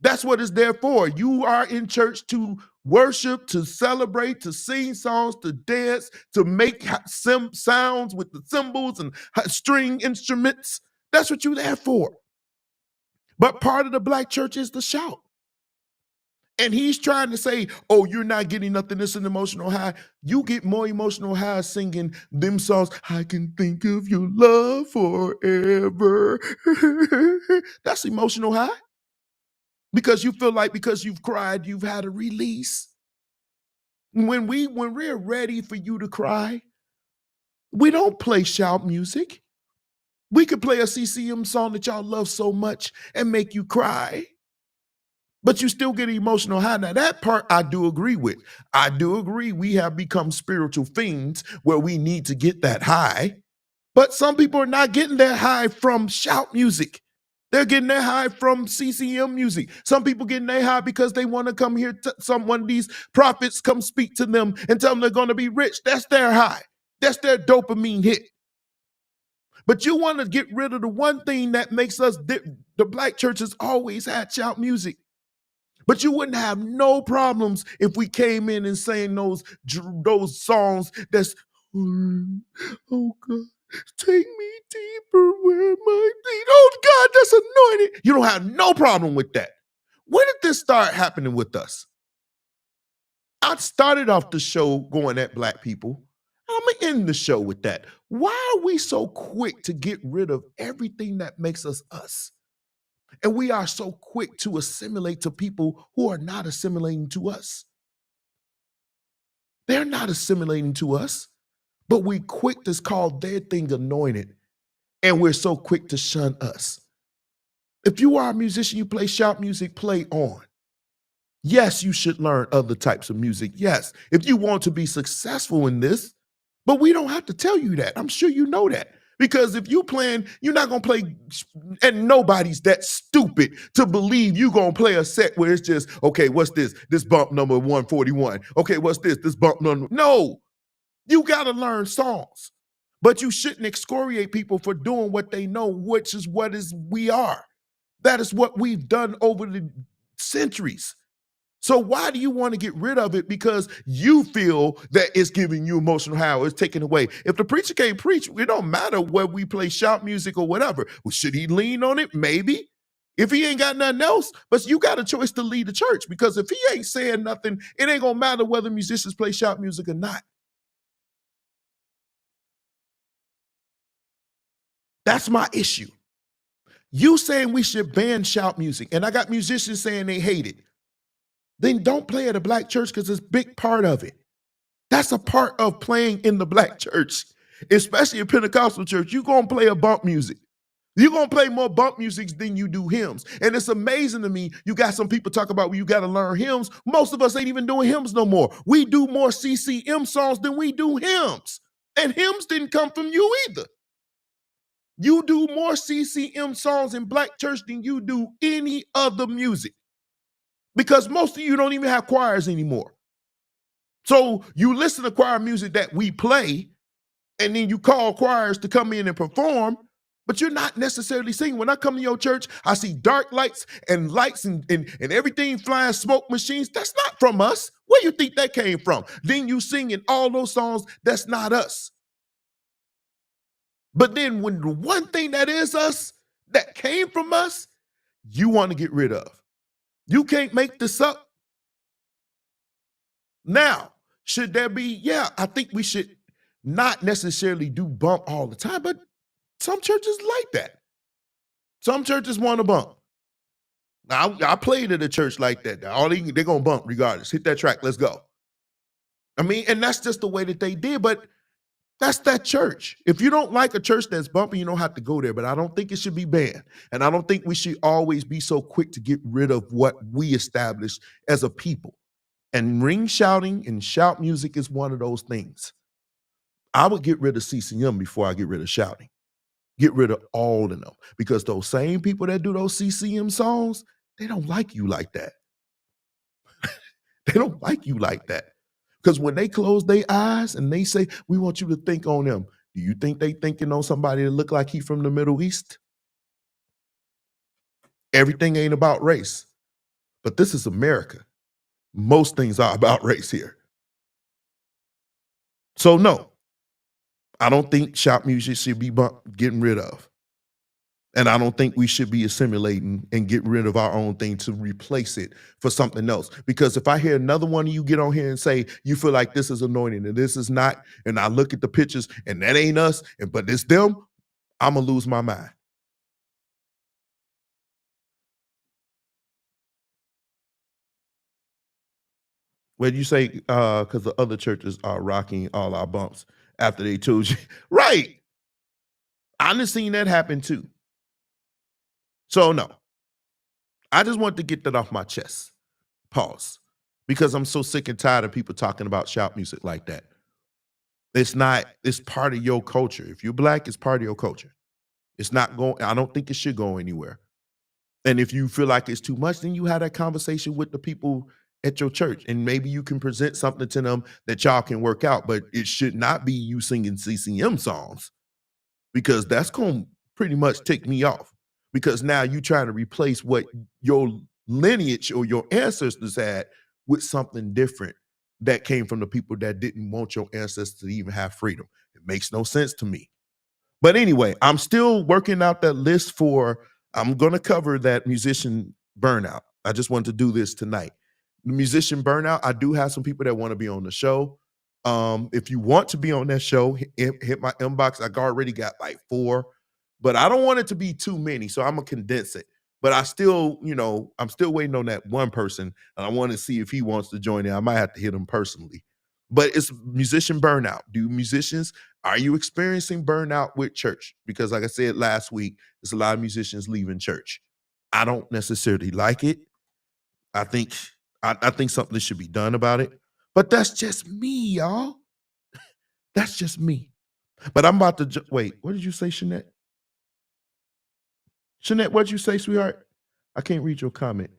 Speaker 2: That's what it's there for. You are in church to worship, to celebrate, to sing songs, to dance, to make sounds with the cymbals and string instruments. That's what you're there for. But part of the black church is the shout. And he's trying to say, oh, you're not getting nothing. This is an emotional high. You get more emotional high singing them songs. I can think of your love forever. That's emotional high. Because you feel like because you've cried, you've had a release. When we're ready for you to cry, we don't play shout music. We could play a CCM song that y'all love so much and make you cry, but you still get an emotional high. Now, that part I do agree with. I do agree we have become spiritual fiends where we need to get that high, but some people are not getting that high from shout music. They're getting their high from CCM music. Some people getting their high because they want to come here, one of these prophets come speak to them and tell them they're going to be rich. That's their high. That's their dopamine hit. But you want to get rid of the one thing that makes us The black churches always had shout music. But you wouldn't have no problems if we came in and sang those songs that's, oh God, take me deeper where my feet. Oh God, that's anointed. You don't have no problem with that. When did this start happening with us? I started off the show going at black people. I'm gonna end the show with that. Why are we so quick to get rid of everything that makes us us? And we are so quick to assimilate to people who are not assimilating to us. They're not assimilating to us, but we quick to call their thing anointed, and we're so quick to shun us. If you are a musician, you play shout music, play on. Yes, you should learn other types of music. Yes, if you want to be successful in this, but we don't have to tell you that. I'm sure you know that. Because if you plan, you're not going to play, and nobody's that stupid to believe you're going to play a set where it's just, okay, what's this? This bump number 141. Okay, what's this? This bump number. No, you got to learn songs. But you shouldn't excoriate people for doing what they know, which is we are. That is what we've done over the centuries. So why do you want to get rid of it? Because you feel that it's giving you emotional high or it's taken away. If the preacher can't preach, it don't matter whether we play shout music or whatever. Well, should he lean on it? Maybe. If he ain't got nothing else, but you got a choice to lead the church, because if he ain't saying nothing, it ain't gonna matter whether musicians play shout music or not. That's my issue. You saying we should ban shout music, and I got musicians saying they hate it. Then don't play at a black church, because it's a big part of it. That's a part of playing in the black church, especially a Pentecostal church. You're going to play a bump music. You're going to play more bump music than you do hymns. And it's amazing to me, you got some people talk about, well, you got to learn hymns. Most of us ain't even doing hymns no more. We do more CCM songs than we do hymns. And hymns didn't come from you either. You do more CCM songs in black church than you do any other music. Because most of you don't even have choirs anymore. So you listen to choir music that we play, and then you call choirs to come in and perform, but you're not necessarily singing. When I come to your church, I see dark lights and everything flying, smoke machines. That's not from us. Where you think that came from? Then you sing in all those songs, that's not us. But then when the one thing that is us, that came from us, you want to get rid of. You can't make this up. Now, should there be, yeah, I think we should not necessarily do bump all the time, but some churches like that. Some churches want to bump. Now, I played at a church like that. They're going to bump regardless. Hit that track, let's go. I mean, and that's just the way that they did, but that's that church. If you don't like a church that's bumping, you don't have to go there, but I don't think it should be banned. And I don't think we should always be so quick to get rid of what we established as a people. And ring shouting and shout music is one of those things. I would get rid of CCM before I get rid of shouting. Get rid of all of them. Because those same people that do those CCM songs, they don't like you like that. They don't like you like that. Because when they close their eyes and they say, we want you to think on them, do you think they thinking on somebody that look like he from the Middle East? Everything ain't about race. But this is America. Most things are about race here. So no, I don't think shout music should be getting rid of. And I don't think we should be assimilating and get rid of our own thing to replace it for something else. Because if I hear another one of you get on here and say, you feel like this is anointing and this is not, and I look at the pictures and that ain't us, but it's them, I'm going to lose my mind. When you say, because the other churches are rocking all our bumps after they told you, right. I've seen that happen too. So no, I just want to get that off my chest. Pause. Because I'm so sick and tired of people talking about shout music like that. It's part of your culture. If you're black, it's part of your culture. It's not going, I don't think it should go anywhere. And if you feel like it's too much, then you have that conversation with the people at your church. And maybe you can present something to them that y'all can work out. But it should not be you singing CCM songs, because that's going to pretty much tick me off. because now you're trying to replace what your lineage or your ancestors had with something different that came from the people that didn't want your ancestors to even have freedom. It makes no sense to me. But anyway, I'm still working out that list I'm going to cover that musician burnout. I just wanted to do this tonight. The musician burnout, I do have some people that want to be on the show. If you want to be on that show, hit my inbox. I already got like 4, but I don't want it to be too many, so I'm gonna condense it. But I'm still waiting on that one person, and I want to see if he wants to join in. I might have to hit him personally. But it's musician burnout. Are you experiencing burnout with church? Because like I said last week, there's a lot of musicians leaving church. I don't necessarily like it. I think something should be done about it. But that's just me, y'all. That's just me. But I'm about to wait. What did you say, Shanette? Shanette, what did you say, sweetheart? I can't read your comment.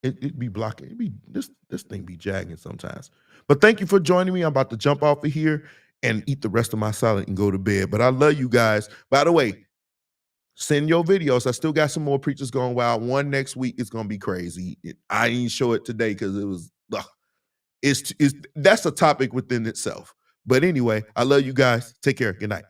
Speaker 2: It be blocking. It be this thing be jagging sometimes. But thank you for joining me. I'm about to jump off of here and eat the rest of my salad and go to bed. But I love you guys. By the way, send your videos. I still got some more preachers going wild. One next week is gonna be crazy. I didn't show it today because it was that's a topic within itself. But anyway, I love you guys. Take care. Good night.